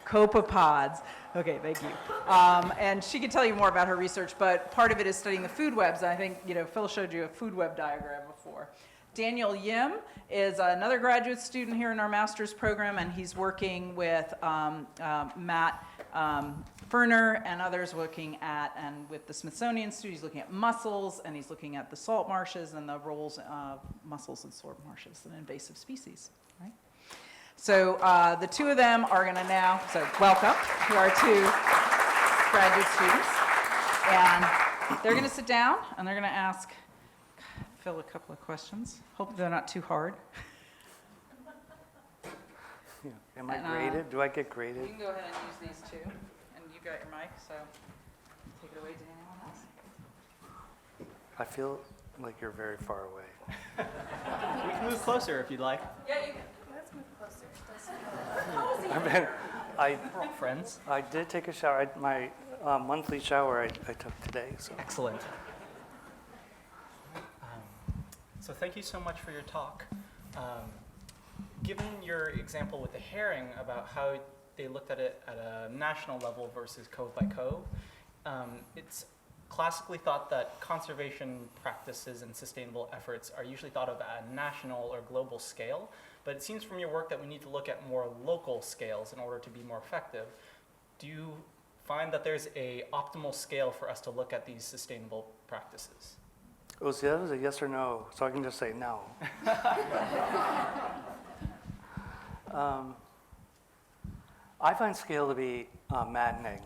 Copepods. Okay, thank you. And she can tell you more about her research, but part of it is studying the food webs. I think, Phil showed you a food web diagram before. Daniel Yim is another graduate student here in our master's program, and he's working with Matt Ferner and others with the Smithsonian Institute. He's looking at mussels, and he's looking at the salt marshes and the roles of mussels and salt marshes and invasive species. Right? So the two of them are going to now, welcome to our two graduate students. And they're going to sit down, and they're going to ask Phil a couple of questions. Hope they're not too hard.
Yeah. Am I graded? Do I get graded?
You can go ahead and use these two. And you got your mic, so take it away to anyone else.
I feel like you're very far away.
We can move closer if you'd like.
Yeah, you can.
Let's move closer.
We're all friends.
I did take a shower. My monthly shower I took today. So.
Excellent. So thank you so much for your talk. Given your example with the herring about how they looked at it at a national level versus cove by cove, it's classically thought that conservation practices and sustainable efforts are usually thought of at a national or global scale, but it seems from your work that we need to look at more local scales in order to be more effective. Do you find that there's an optimal scale for us to look at these sustainable practices?
Oh, see, that was a yes or no, so I can just say no. I find scale to be maddening,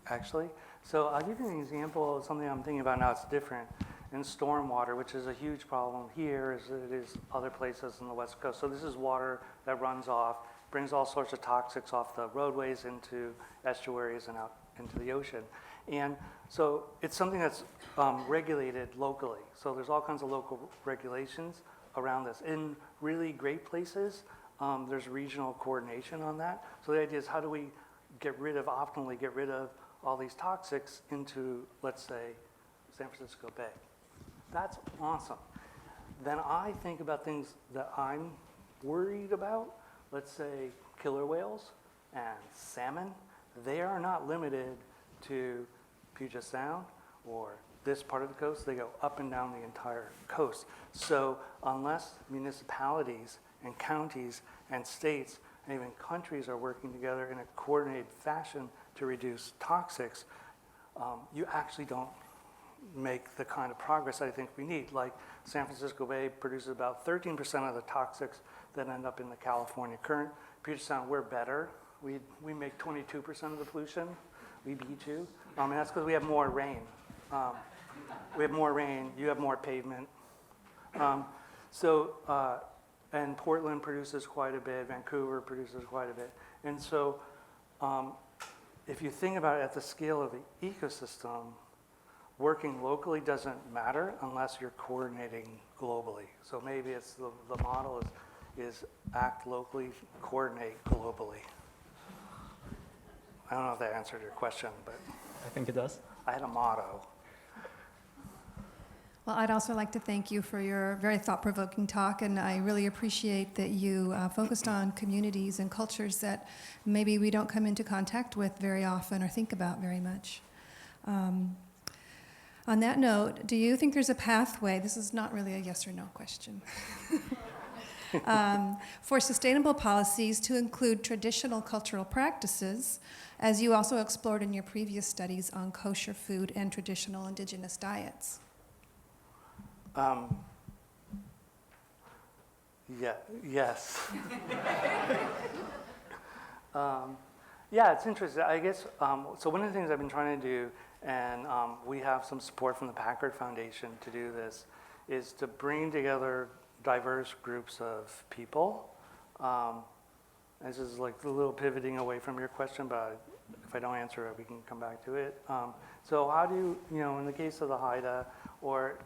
actually. So I'll give you an example of something I'm thinking about now. It's different in stormwater, which is a huge problem here as it is other places on the West Coast. So this is water that runs off, brings all sorts of toxics off the roadways into estuaries and out into the ocean. And so it's something that's regulated locally. So there's all kinds of local regulations around this. In really great places, there's regional coordination on that. So the idea is how do we optimally get rid of all these toxics into, let's say, San Francisco Bay. That's awesome. Then I think about things that I'm worried about, let's say killer whales and salmon. They are not limited to Puget Sound or this part of the coast. They go up and down the entire coast. So unless municipalities and counties and states and even countries are working together in a coordinated fashion to reduce toxics, you actually don't make the kind of progress I think we need. Like San Francisco Bay produces about 13% of the toxics that end up in the California current. Puget Sound, we're better. We make 22% of the pollution. We beat you. And that's because we have more rain. We have more rain. You have more pavement. And Portland produces quite a bit. Vancouver produces quite a bit. And so if you think about it at the scale of the ecosystem, working locally doesn't matter unless you're coordinating globally. So maybe it's the model is act locally, coordinate globally. I don't know if that answered your question, but
I think it does.
I had a motto.
Well, I'd also like to thank you for your very thought-provoking talk, and I really appreciate that you focused on communities and cultures that maybe we don't come into contact with very often or think about very much. On that note, do you think there's a pathway, this is not really a yes or no question, for sustainable policies to include traditional cultural practices, as you also explored in your previous studies on kosher food and traditional indigenous diets?
Yes. Yeah, it's interesting. I guess, so one of the things I've been trying to do, and we have some support from the Packard Foundation to do this, is to bring together diverse groups of people This is like a little pivoting away from your question, but if I don't answer it, we can come back to it. So how do you, in the case of the Haida, or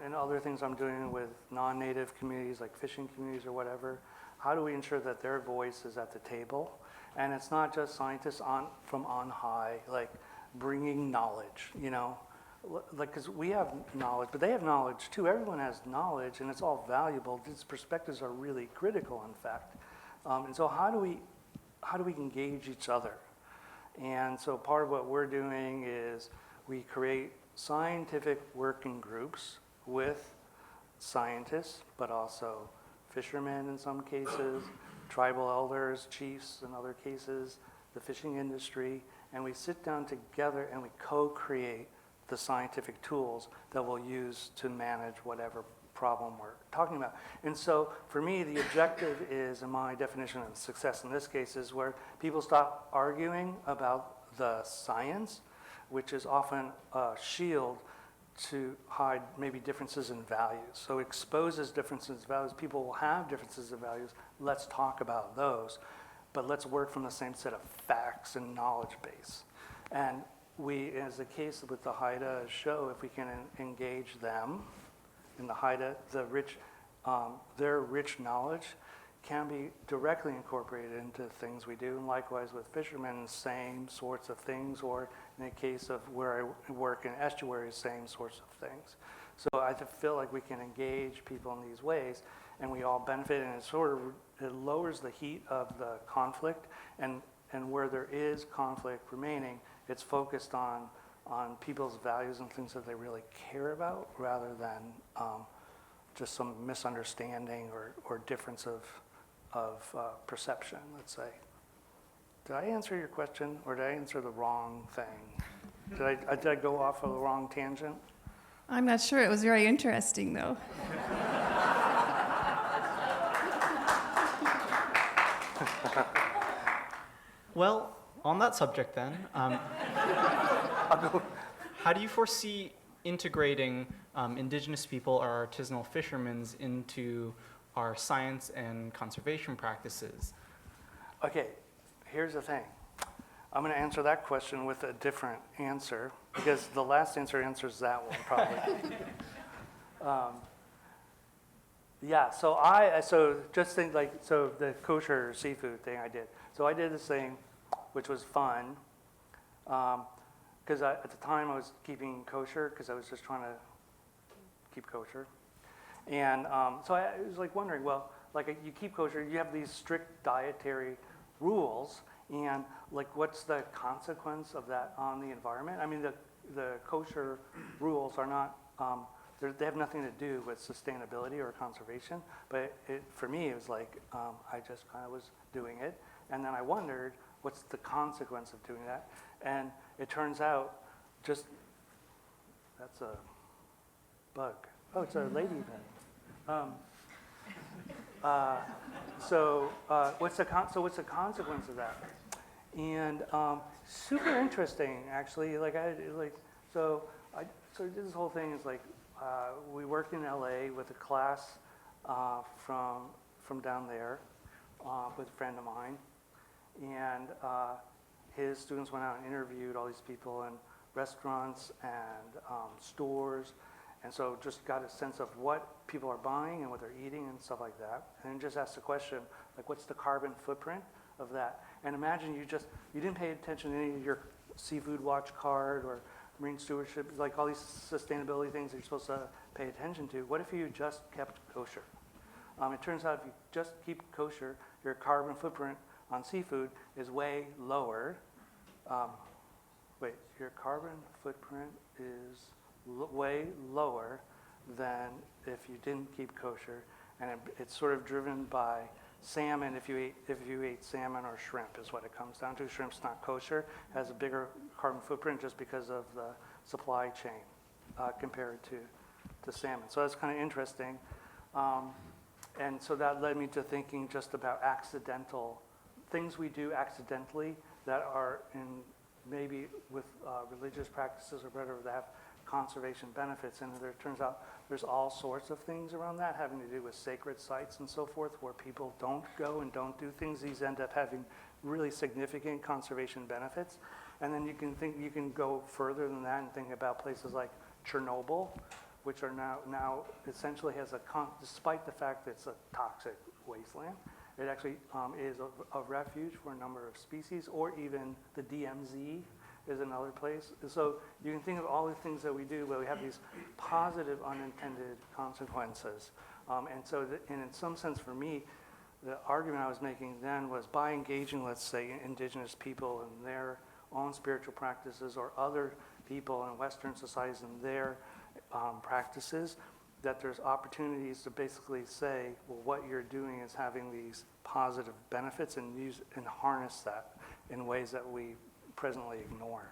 in other things I'm doing with non-native communities, like fishing communities or whatever, how do we ensure that their voice is at the table? And it's not just scientists from on high, like bringing knowledge, like, because we have knowledge, but they have knowledge too. Everyone has knowledge, and it's all valuable. These perspectives are really critical, in fact. And so how do we engage each other? And so part of what we're doing is we create scientific working groups with scientists, but also fishermen in some cases, tribal elders, chiefs in other cases, the fishing industry, and we sit down together and we co-create the scientific tools that we'll use to manage whatever problem we're talking about. And so for me, the objective is, in my definition of success in this case, is where people stop arguing about the science, which is often a shield to hide maybe differences in values. So it exposes differences in values. People will have differences in values. Let's talk about those, but let's work from the same set of facts and knowledge base. And we, as the case with the Haida show, if we can engage them in the Haida, their rich knowledge can be directly incorporated into things we do. And likewise with fishermen, same sorts of things, or in the case of where I work in estuaries, same sorts of things. So I feel like we can engage people in these ways, and we all benefit, and it lowers the heat of the conflict, and where there is conflict remaining, it's focused on people's values and things that they really care about, rather than just some misunderstanding or difference of perception, let's say. Did I answer your question, or did I answer the wrong thing? Did I go off of the wrong tangent?
I'm not sure. It was very interesting, though.
Well, on that subject then, how do you foresee integrating indigenous people or artisanal fishermen into our science and conservation practices?
Okay, here's the thing. I'm going to answer that question with a different answer, because the last answer answers that one probably. Yeah, so just think so the kosher seafood thing I did. So I did this thing, which was fun, because at the time I was keeping kosher, because I was just trying to keep kosher. And so I was like wondering, well, like you keep kosher, you have these strict dietary rules, and like what's the consequence of that on the environment? I mean, the kosher rules are not, they have nothing to do with sustainability or conservation, but for me it was like, I just kind of was doing it, and then I wondered, what's the consequence of doing that? And it turns out, that's a bug. Oh, it's a lady then. What's the consequence of that? And super interesting, actually. So this whole thing is like, we worked in LA with a class from down there with a friend of mine, and his students went out and interviewed all these people in restaurants and stores, and so just got a sense of what people are buying and what they're eating and stuff like that, and then just asked the question, like, what's the carbon footprint of that? And imagine you didn't pay attention to any of your Seafood Watch card or marine stewardship, like all these sustainability things that you're supposed to pay attention to. What if you just kept kosher? It turns out if you just keep kosher, your carbon footprint on seafood is way lower. Your carbon footprint is way lower than if you didn't keep kosher, and it's sort of driven by salmon. If you ate salmon or shrimp is what it comes down to. Shrimp's not kosher, has a bigger carbon footprint just because of the supply chain compared to salmon. So that's kind of interesting. And so that led me to thinking just about accidental things we do accidentally that are in maybe with religious practices or whatever that have conservation benefits, and there turns out there's all sorts of things around that having to do with sacred sites and so forth where people don't go and don't do things. These end up having really significant conservation benefits. And then you can go further than that and think about places like Chernobyl, which are now essentially has despite the fact that it's a toxic wasteland, it actually is a refuge for a number of species, or even the DMZ is another place. So you can think of all the things that we do where we have these positive unintended consequences. And so and in some sense for me, the argument I was making then was by engaging, let's say, indigenous people and their own spiritual practices, or other people in Western societies and their practices, that there's opportunities to basically say, well, what you're doing is having these positive benefits, and use and harness that in ways that we presently ignore.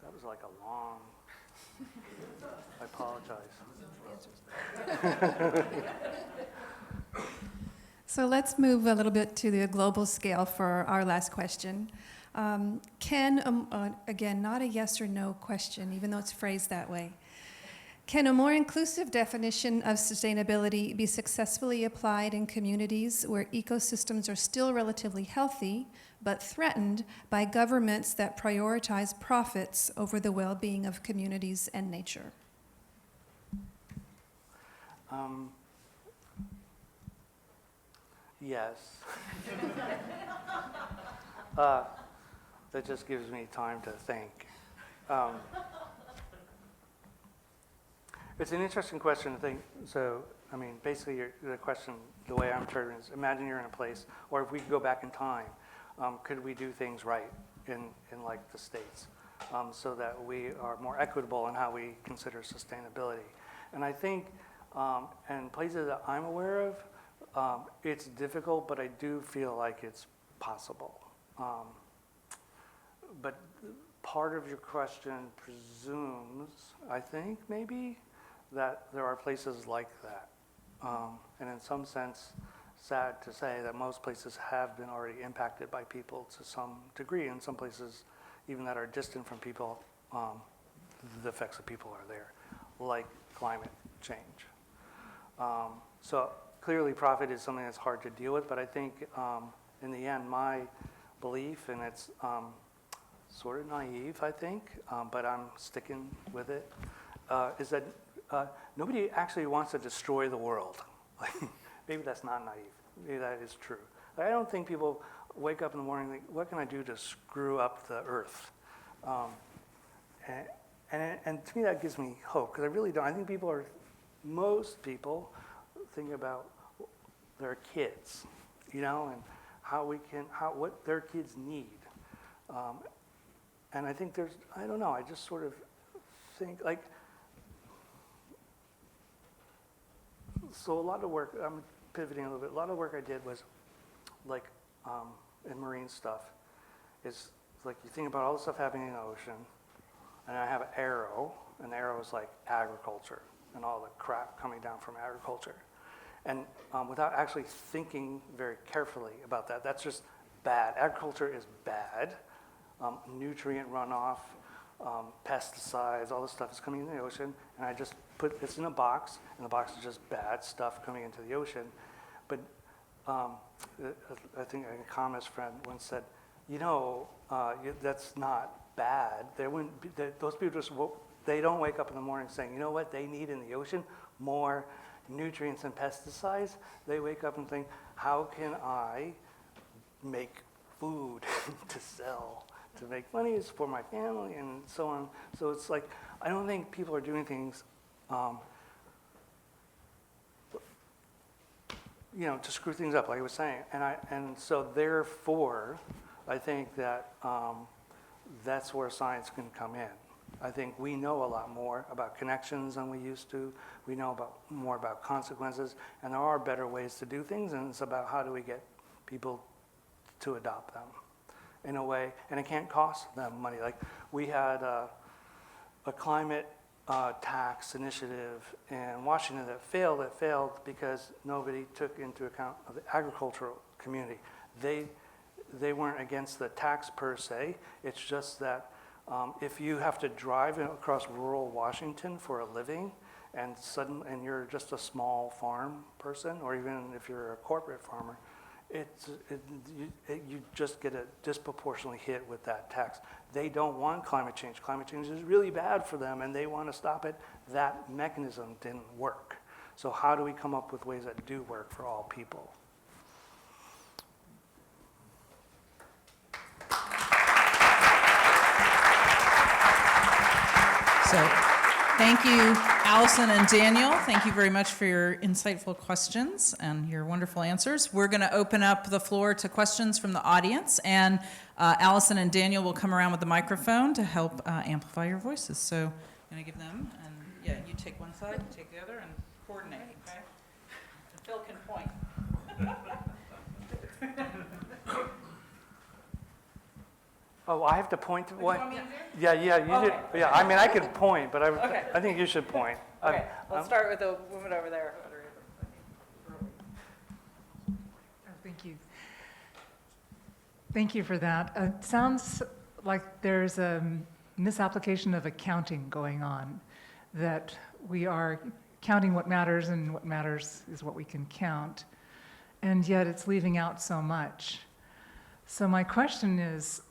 That was like a long, I apologize.
So let's move a little bit to the global scale for our last question. Again, not a yes or no question, even though it's phrased that way. Can a more inclusive definition of sustainability be successfully applied in communities where ecosystems are still relatively healthy, but threatened by governments that prioritize profits over the well-being of communities and nature?
Yes. That just gives me time to think. It's an interesting question to think. So, I mean, basically the question, the way I'm interpreting it is, imagine you're in a place, or if we could go back in time, could we do things right in like the States, so that we are more equitable in how we consider sustainability? And I think, in places that I'm aware of, it's difficult, but I do feel like it's possible. But part of your question presumes, I think, maybe, that there are places like that. And in some sense, sad to say that most places have been already impacted by people to some degree. In some places, even that are distant from people, the effects of people are there, like climate change. So clearly profit is something that's hard to deal with, but I think in the end, my belief, and it's sort of naive, I think, but I'm sticking with it, is that nobody actually wants to destroy the world. Maybe that's not naive. Maybe that is true. I don't think people wake up in the morning and think, what can I do to screw up the earth? And to me, that gives me hope, because I really don't. I think most people think about their kids, and what their kids need. And I think I don't know, I just sort of think, so a lot of work, I'm pivoting a little bit, a lot of work I did was in marine stuff, is like you think about all the stuff happening in the ocean, and I have an arrow, and the arrow is like agriculture, and all the crap coming down from agriculture. And without actually thinking very carefully about that, that's just bad. Agriculture is bad. Nutrient runoff, pesticides, all this stuff is coming into the ocean, and I just put this in a box, and the box is just bad stuff coming into the ocean. But I think an economist friend once said, that's not bad. Those people they don't wake up in the morning saying, you know what they need in the ocean? More nutrients and pesticides. They wake up and think, how can I make food to sell, to make money for my family, and so on. So it's like, I don't think people are doing things to screw things up, like I was saying. And so therefore, I think that that's where science can come in. I think we know a lot more about connections than we used to. We know more about consequences, and there are better ways to do things, and it's about how do we get people to adopt them in a way, and it can't cost them money. Like we had a climate tax initiative in Washington that failed. It failed because nobody took into account of the agricultural community. They weren't against the tax per se. It's just that If you have to drive across rural Washington for a living, and you're just a small farm person, or even if you're a corporate farmer, you just get disproportionately hit with that tax. They don't want climate change. Climate change is really bad for them, and they want to stop it. That mechanism didn't work. So how do we come up with ways that do work for all people?
So, thank you, Allison and Daniel. Thank you very much for your insightful questions and your wonderful answers. We're going to open up the floor to questions from the audience, and Allison and Daniel will come around with the microphone to help amplify your voices. So, I'm going to give them, and yeah, you take one side, you take the other, and coordinate, okay? And Phil can point.
Oh, I have to point to what?
Want me to do?
Yeah, you
Okay.
did. Yeah, I mean, I could point, but
Okay.
I think you should point.
Okay, let's start with the woman over there.
Thank you. Thank you for that. It sounds like there's a misapplication of accounting going on, that we are counting what matters, and what matters is what we can count, and yet it's leaving out so much. So my question is,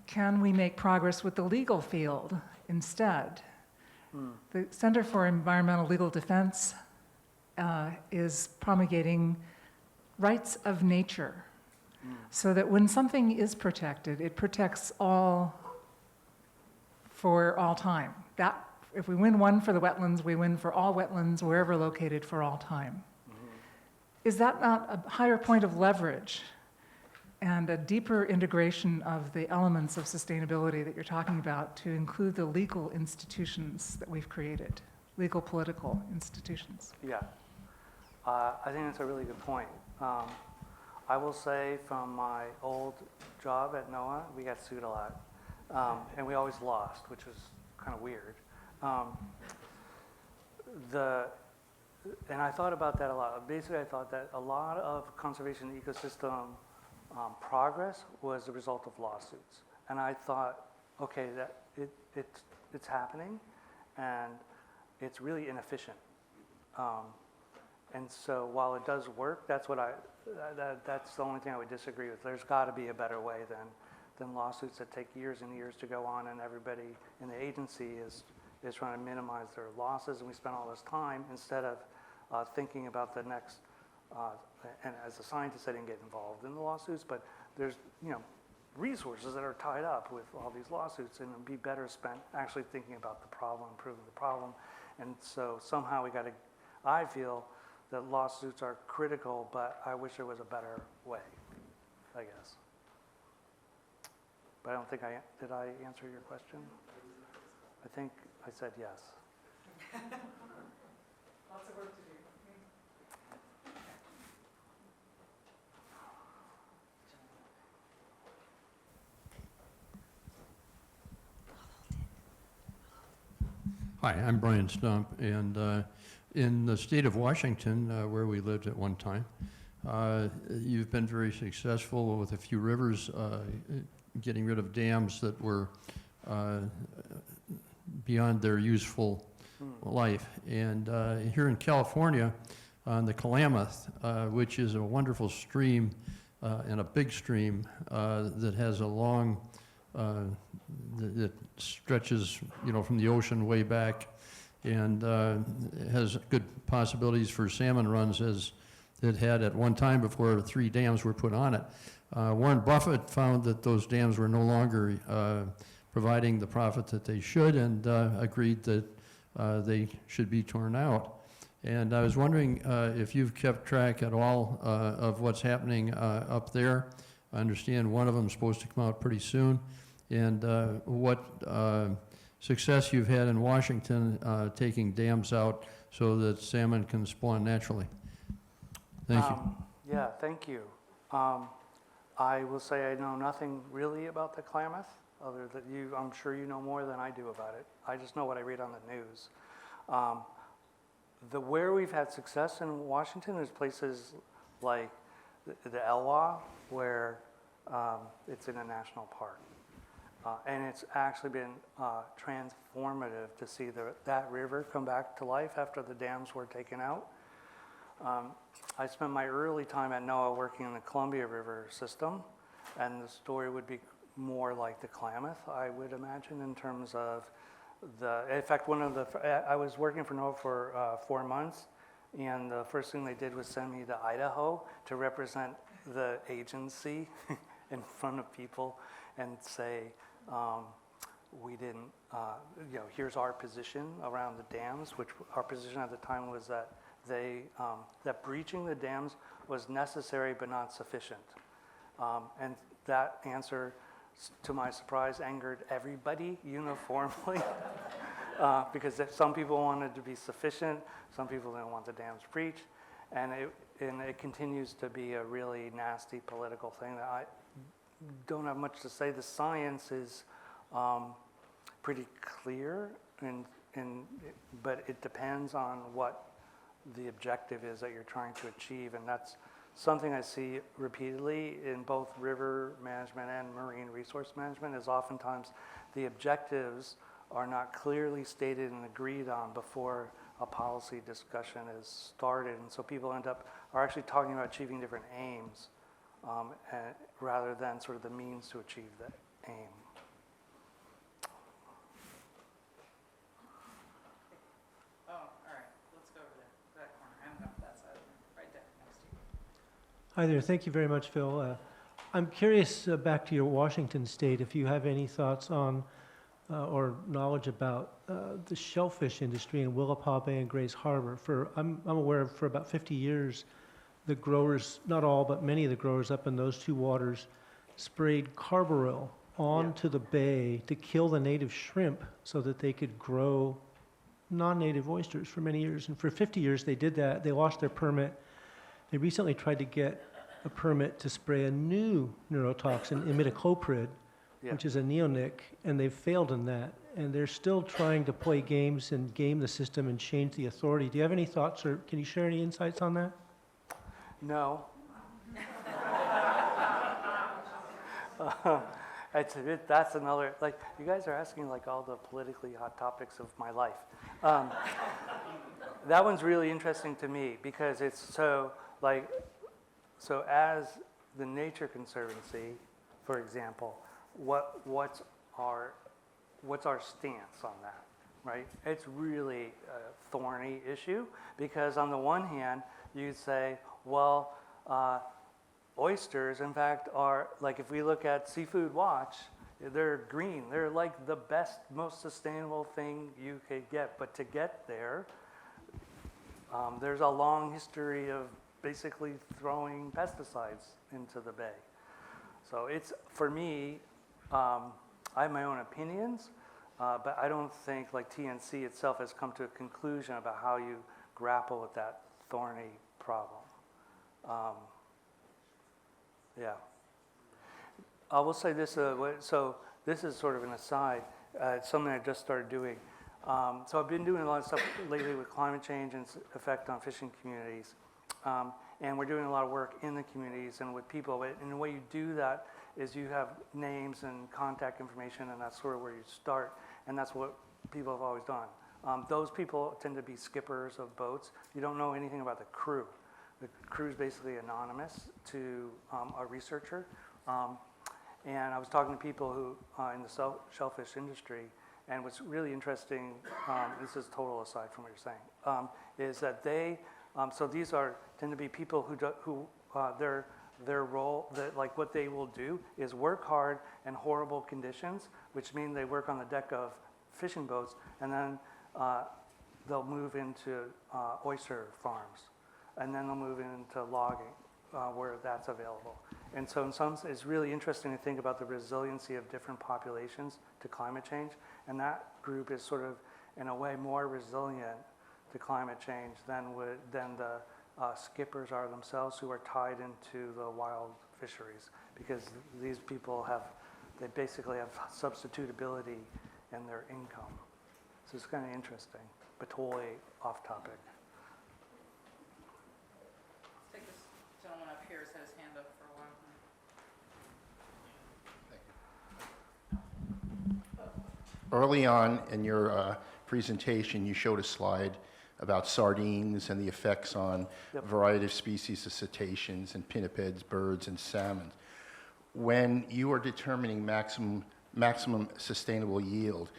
can we make progress with the legal field instead? The Center for Environmental Legal Defense is promulgating rights of nature, so that when something is protected, it protects all for all time. That, if we win one for the wetlands, we win for all wetlands, wherever located, for all time. Is that not a higher point of leverage and a deeper integration of the elements of sustainability that you're talking about to include the legal institutions that we've created, legal political institutions?
Yeah, I think that's a really good point. I will say from my old job at NOAA, we got sued a lot, and we always lost, which was kind of weird. And I thought about that a lot. Basically, I thought that a lot of conservation ecosystem progress was the result of lawsuits. And I thought, okay, that it's happening, and it's really inefficient. And so while it does work, that's the only thing I would disagree with. There's got to be a better way than lawsuits that take years and years to go on, and everybody in the agency is trying to minimize their losses, and we spend all this time instead of thinking about the next. And as a scientist, I didn't get involved in the lawsuits, but there's resources that are tied up with all these lawsuits, and it'd be better spent actually thinking about the problem, improving the problem. And so somehow I feel that lawsuits are critical, but I wish there was a better way, I guess. But I don't think did I answer your question? I think I said yes.
Lots of work to do.
Hi, I'm Brian Stump, and in the state of Washington, where we lived at one time, you've been very successful with a few rivers getting rid of dams that were beyond their useful life. And here in California, on the Klamath, which is a wonderful stream and a big stream that has a long that stretches, from the ocean way back, and has good possibilities for salmon runs, as it had at one time before 3 dams were put on it. Warren Buffett found that those dams were no longer providing the profit that they should, and agreed that they should be torn out. And I was wondering if you've kept track at all of what's happening up there. I understand one of them is supposed to come out pretty soon. And what success you've had in Washington taking dams out so that salmon can spawn naturally. Thank you.
Yeah, thank you. I will say I know nothing really about the Klamath, other than I'm sure you know more than I do about it. I just know what I read on the news. Where we've had success in Washington is places like the Elwha, where it's in a national park. And it's actually been transformative to see that river come back to life after the dams were taken out. I spent my early time at NOAA working in the Columbia River system, and the story would be more like the Klamath, I would imagine, in terms of in fact, I was working for NOAA for 4 months, and the first thing they did was send me to Idaho to represent the agency in front of people and say, we didn't, here's our position around the dams, which our position at the time was that that breaching the dams was necessary but not sufficient. And that answer, to my surprise, angered everybody uniformly because some people wanted to be sufficient, some people didn't want the dams breached, and it continues to be a really nasty political thing that I don't have much to say. The science is pretty clear, but it depends on what the objective is that you're trying to achieve, and that's something I see repeatedly in both river management and marine resource management, is oftentimes the objectives are not clearly stated and agreed on before a policy discussion is started, and so people are actually talking about achieving different aims rather than sort of the means to achieve the aim.
Hi there. Thank you very much, Phil. I'm curious, back to your Washington state, if you have any thoughts on or knowledge about the shellfish industry in Willapa Bay and Grays Harbor. I'm aware for about 50 years, the growers, not all, but many of the growers up in those two waters sprayed carbaryl onto the bay to kill the native shrimp so that they could grow non-native oysters for many years. And for 50 years they did that. They lost their permit. They recently tried to get a permit to spray a new neurotoxin, imidacloprid, which is a neonic, and they've failed in that. And they're still trying to play games and game the system and change the authority. Do you have any thoughts, or can you share any insights on that?
No. That's another, like, you guys are asking like all the politically hot topics of my life. That one's really interesting to me because it's so as the Nature Conservancy, for example, what's our stance on that, right? It's really a thorny issue because on the one hand, you'd say, well, oysters, in fact, are, like if we look at Seafood Watch, they're green. They're like the best, most sustainable thing you could get. But to get there, there's a long history of basically throwing pesticides into the bay. So it's, for me, I have my own opinions, but I don't think like TNC itself has come to a conclusion about how you grapple with that thorny problem. Yeah. I will say this, so this is sort of an aside. It's something I just started doing. So I've been doing a lot of stuff lately with climate change and its effect on fishing communities. And we're doing a lot of work in the communities and with people. And the way you do that is you have names and contact information, and that's sort of where you start. And that's what people have always done. Those people tend to be skippers of boats. You don't know anything about the crew. The crew is basically anonymous to a researcher. And I was talking to people who in the shellfish industry, and what's really interesting, this is total aside from what you're saying, is that they, so these tend to be people who their role, like what they will do is work hard in horrible conditions, which mean they work on the deck of fishing boats, and then they'll move into oyster farms, and then they'll move into logging where that's available. And so in some, it's really interesting to think about the resiliency of different populations to climate change, and that group is sort of, in a way, more resilient to climate change than the skippers are themselves, who are tied into the wild fisheries, because these people they basically have substitutability in their income. So it's kind of interesting, but totally off topic.
Let's take this gentleman up here who's had his hand up for a while.
Early on in your presentation, you showed a slide about sardines and the effects on a variety of species of cetaceans and pinnipeds, birds, and salmon. When you are determining maximum sustainable yield,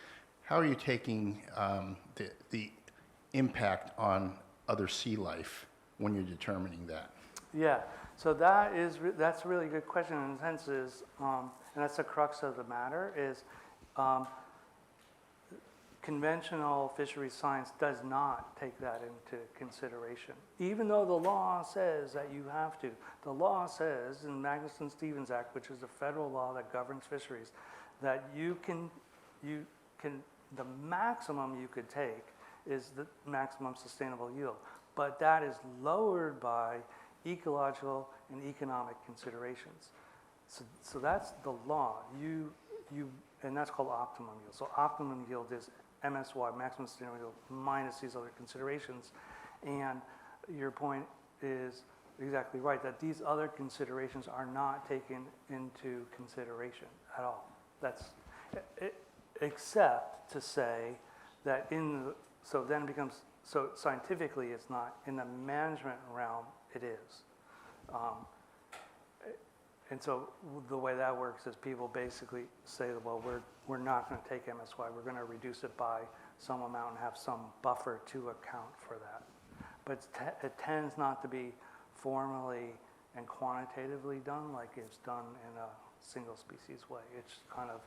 how are you taking the impact on other sea life when you're determining that?
Yeah, so that's a really good question in the sense is, and that's the crux of the matter, is conventional fisheries science does not take that into consideration. Even though the law says that you have to. The law says in the Magnuson-Stevens Act, which is a federal law that governs fisheries, that the maximum you could take is the maximum sustainable yield. But that is lowered by ecological and economic considerations. So that's the law. And that's called optimum yield. So optimum yield is MSY, maximum sustainable yield, minus these other considerations. And your point is exactly right, that these other considerations are not taken into consideration at all. That's except to say that so then it becomes, so scientifically it's not, in the management realm it is. And so the way that works is people basically say, well, we're not going to take MSY, we're going to reduce it by some amount and have some buffer to account for that. But it tends not to be formally and quantitatively done like it's done in a single species way. It's kind of,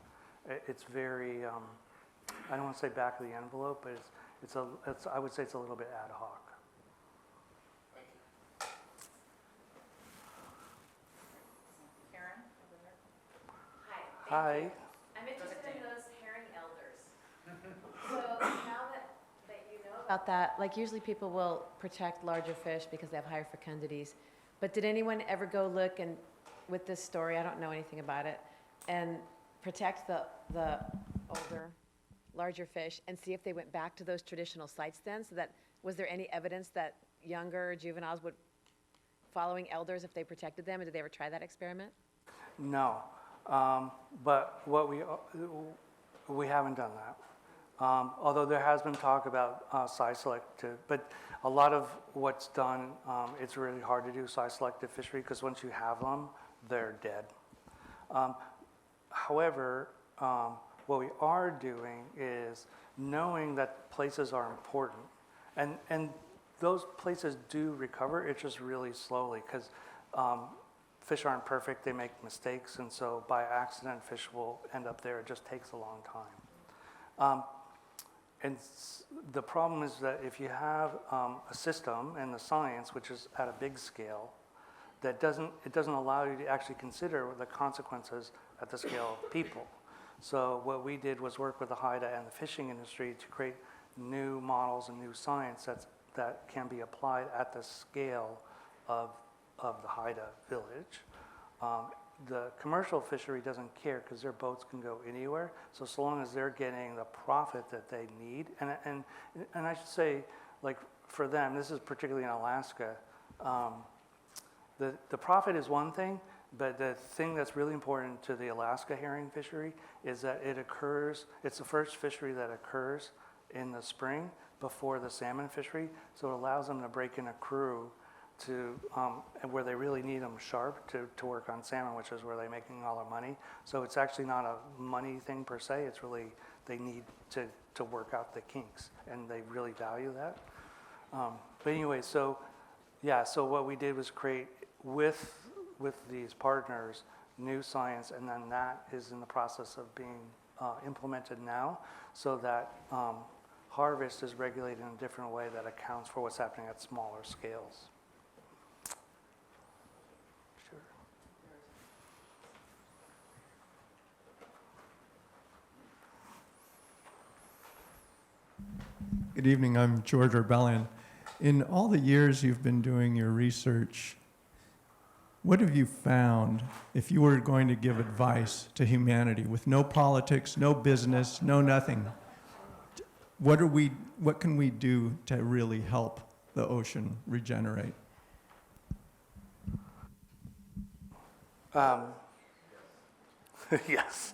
it's very, I don't want to say back of the envelope, but I would say it's a little bit ad hoc. Hi.
I'm interested in those herring elders. So now that you know about that, like usually people will protect larger fish because they have higher fecundities. But did anyone ever go look and with this story, I don't know anything about it, and protect the older, larger fish and see if they went back to those traditional sites then? So that, was there any evidence that younger juveniles would following elders if they protected them? And did they ever try that experiment?
No. But we haven't done that. Although there has been talk about size selective, but a lot of what's done, it's really hard to do size selective fishery because once you have them, they're dead. However, what we are doing is knowing that places are important, and those places do recover. It's just really slowly because fish aren't perfect, they make mistakes, and so by accident, fish will end up there. It just takes a long time. And the problem is that if you have a system and the science, which is at a big scale, it doesn't allow you to actually consider the consequences at the scale of people. So what we did was work with the HIDA and the fishing industry to create new models and new science that can be applied at the scale of the HIDA village. The commercial fishery doesn't care because their boats can go anywhere. So long as they're getting the profit that they need, and I should say, like for them, this is particularly in Alaska, the profit is one thing, but the thing that's really important to the Alaska herring fishery is that it's the first fishery that occurs in the spring before the salmon fishery. So it allows them to break in a crew to where they really need them sharp to work on salmon, which is where they're making all their money. So it's actually not a money thing per se. It's really they need to work out the kinks, and they really value that. But anyway, so what we did was create with these partners new science, and then that is in the process of being implemented now, so that harvest is regulated in a different way that accounts for what's happening at smaller scales.
Good evening, I'm George Baleen. In all the years you've been doing your research, what have you found if you were going to give advice to humanity with no politics, no business, no nothing? What can we do to really help the ocean regenerate?
Yes.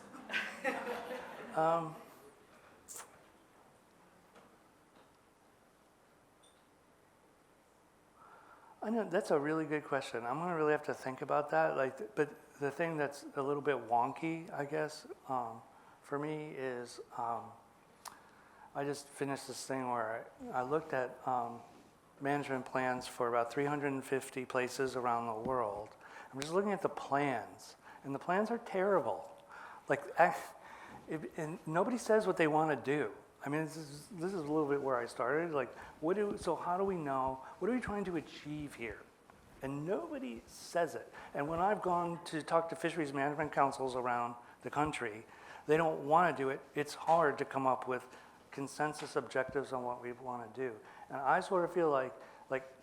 I know, that's a really good question. I'm gonna really have to think about that. But the thing that's a little bit wonky, I guess, for me is, I just finished this thing where I looked at management plans for about 350 places around the world. I'm just looking at the plans, and the plans are terrible. And nobody says what they want to do. I mean, this is a little bit where I started. So how do we know? What are we trying to achieve here? And nobody says it. And when I've gone to talk to fisheries management councils around the country, they don't want to do it. It's hard to come up with consensus objectives on what we want to do. And I sort of feel like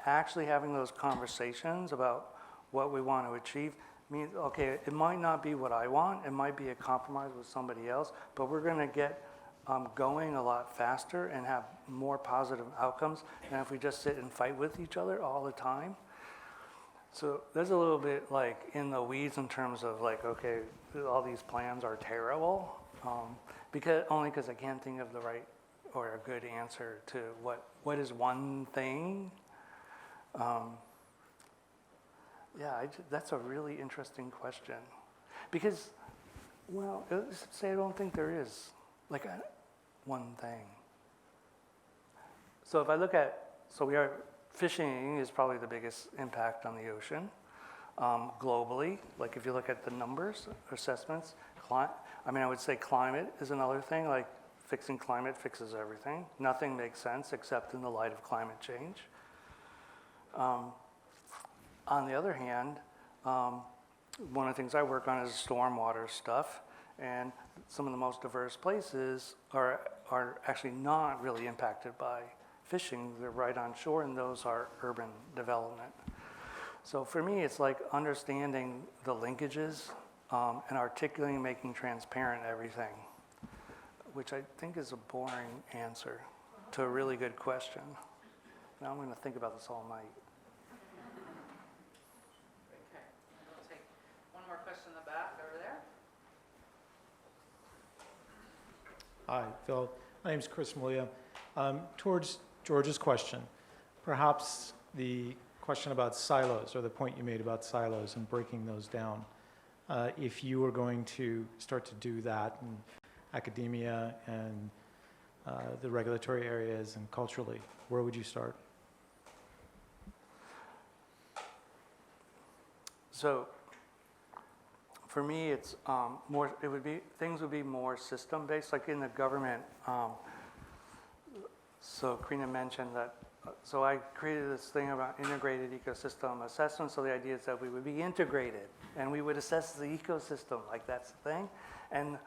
actually having those conversations about what we want to achieve means, okay, it might not be what I want, it might be a compromise with somebody else, but we're going to get going a lot faster and have more positive outcomes than if we just sit and fight with each other all the time. So there's a little bit in the weeds in terms of okay, all these plans are terrible, only because I can't think of the right or a good answer to what is one thing. That's a really interesting question. Because, well, let's say I don't think there is one thing. So if I look at, fishing is probably the biggest impact on the ocean globally. If you look at the numbers, assessments, I would say climate is another thing. Fixing climate fixes everything. Nothing makes sense except in the light of climate change. On the other hand, one of the things I work on is stormwater stuff, and some of the most diverse places are actually not really impacted by fishing. They're right on shore, and those are urban development. So for me, it's understanding the linkages and articulating and making transparent everything, which I think is a boring answer to a really good question. Now I'm going to think about this all night.
Okay, we'll take one more question in the back over there.
Hi, Phil. My name's Chris Malia. Towards George's question, perhaps the question about silos, or the point you made about silos and breaking those down, if you were going to start to do that in academia and the regulatory areas and culturally, where would you start?
So for me, it's things would be more system-based, in the government. So Karina mentioned that, so I created this thing about integrated ecosystem assessment. So the idea is that we would be integrated and we would assess the ecosystem, that's the thing. And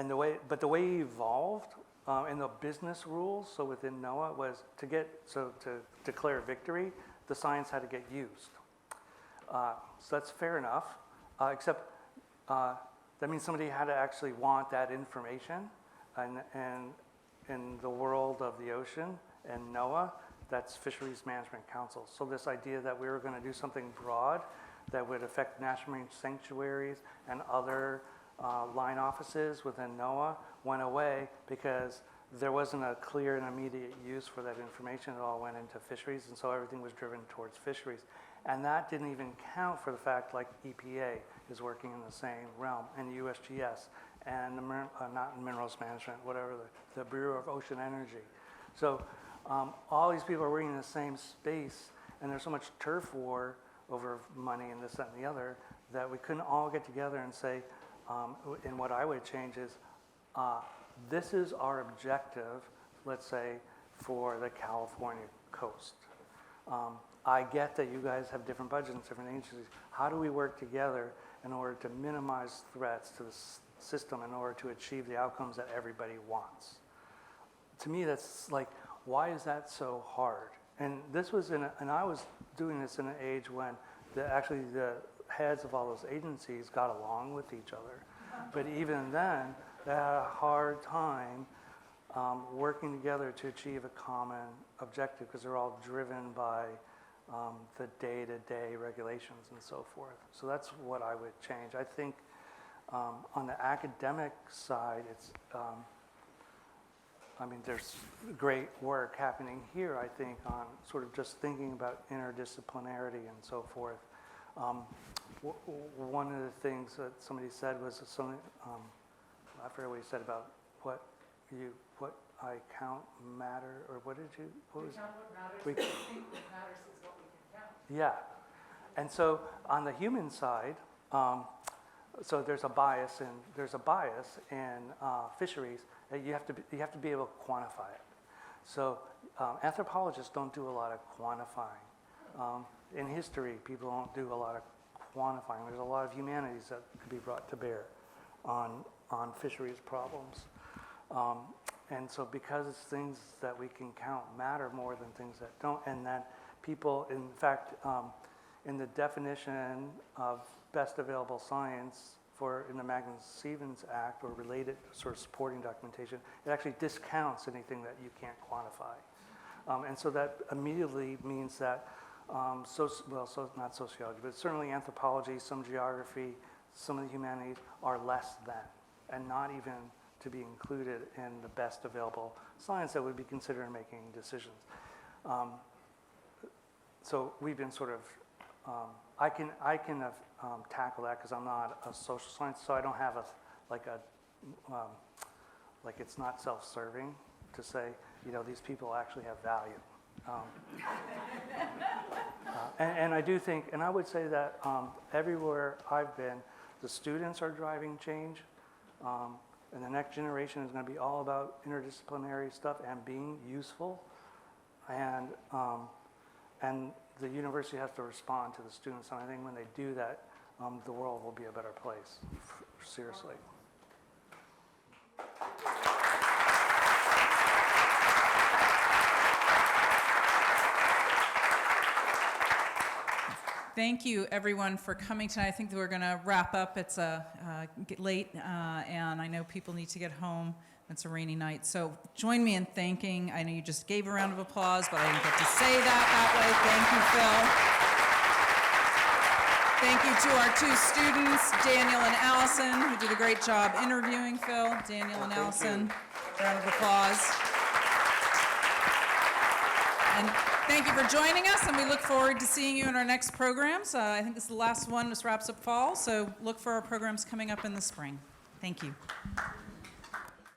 the way it evolved in the business rules, so within NOAA, was to declare victory, the science had to get used. So that's fair enough, except that means somebody had to actually want that information, and in the world of the ocean and NOAA, that's Fisheries Management Council. So this idea that we were going to do something broad that would affect national marine sanctuaries and other line offices within NOAA went away because there wasn't a clear and immediate use for that information. It all went into fisheries, and so everything was driven towards fisheries. And that didn't even count for the fact EPA is working in the same realm, and USGS, and not minerals management, whatever, the Bureau of Ocean Energy. So all these people are working in the same space, and there's so much turf war over money and this, that, and the other, that we couldn't all get together and say, and what I would change is, this is our objective, let's say, for the California coast. I get that you guys have different budgets and different agencies. How do we work together in order to minimize threats to the system in order to achieve the outcomes that everybody wants? To me, that's why is that so hard? And this was and I was doing this in an age when actually the heads of all those agencies got along with each other. But even then, they had a hard time working together to achieve a common objective because they're all driven by the day-to-day regulations and so forth. So that's what I would change. I think on the academic side, it's I mean, there's great work happening here, I think, on sort of just thinking about interdisciplinarity and so forth. One of the things that somebody said was, I forget what he said about what I count matter, or what did you, what was?
Count what matters, we think what matters is what we can count.
Yeah. And so on the human side, so there's a bias in fisheries that you have to be able to quantify it. So anthropologists don't do a lot of quantifying. In history, people don't do a lot of quantifying. There's a lot of humanities that could be brought to bear on fisheries problems. And so because things that we can count matter more than things that don't, and that people, in fact, in the definition of best available science in the Magnuson-Stevens Act or related sort of supporting documentation, it actually discounts anything that you can't quantify. And so that immediately means that, not sociology, but certainly anthropology, some geography, some of the humanities are less than, and not even to be included in the best available science that would be considered in making decisions. So we've been sort of, I can tackle that because I'm not a social science, so I don't have like it's not self-serving to say, these people actually have value. And I do think, and I would say that everywhere I've been, the students are driving change, and the next generation is going to be all about interdisciplinary stuff and being useful, and the university has to respond to the students, and I think when they do that, the world will be a better place, seriously.
Thank you, everyone, for coming tonight. I think that we're going to wrap up. It's get late, and I know people need to get home. It's a rainy night. So join me in thanking. I know you just gave a round of applause, but I didn't get to say that way. Thank you, Phil. Thank you to our two students, Daniel and Allison, who did a great job interviewing Phil. Daniel and Allison, round of applause. And thank you for joining us, and we look forward to seeing you in our next programs. I think this is the last one. This wraps up fall, so look for our programs coming up in the spring. Thank you.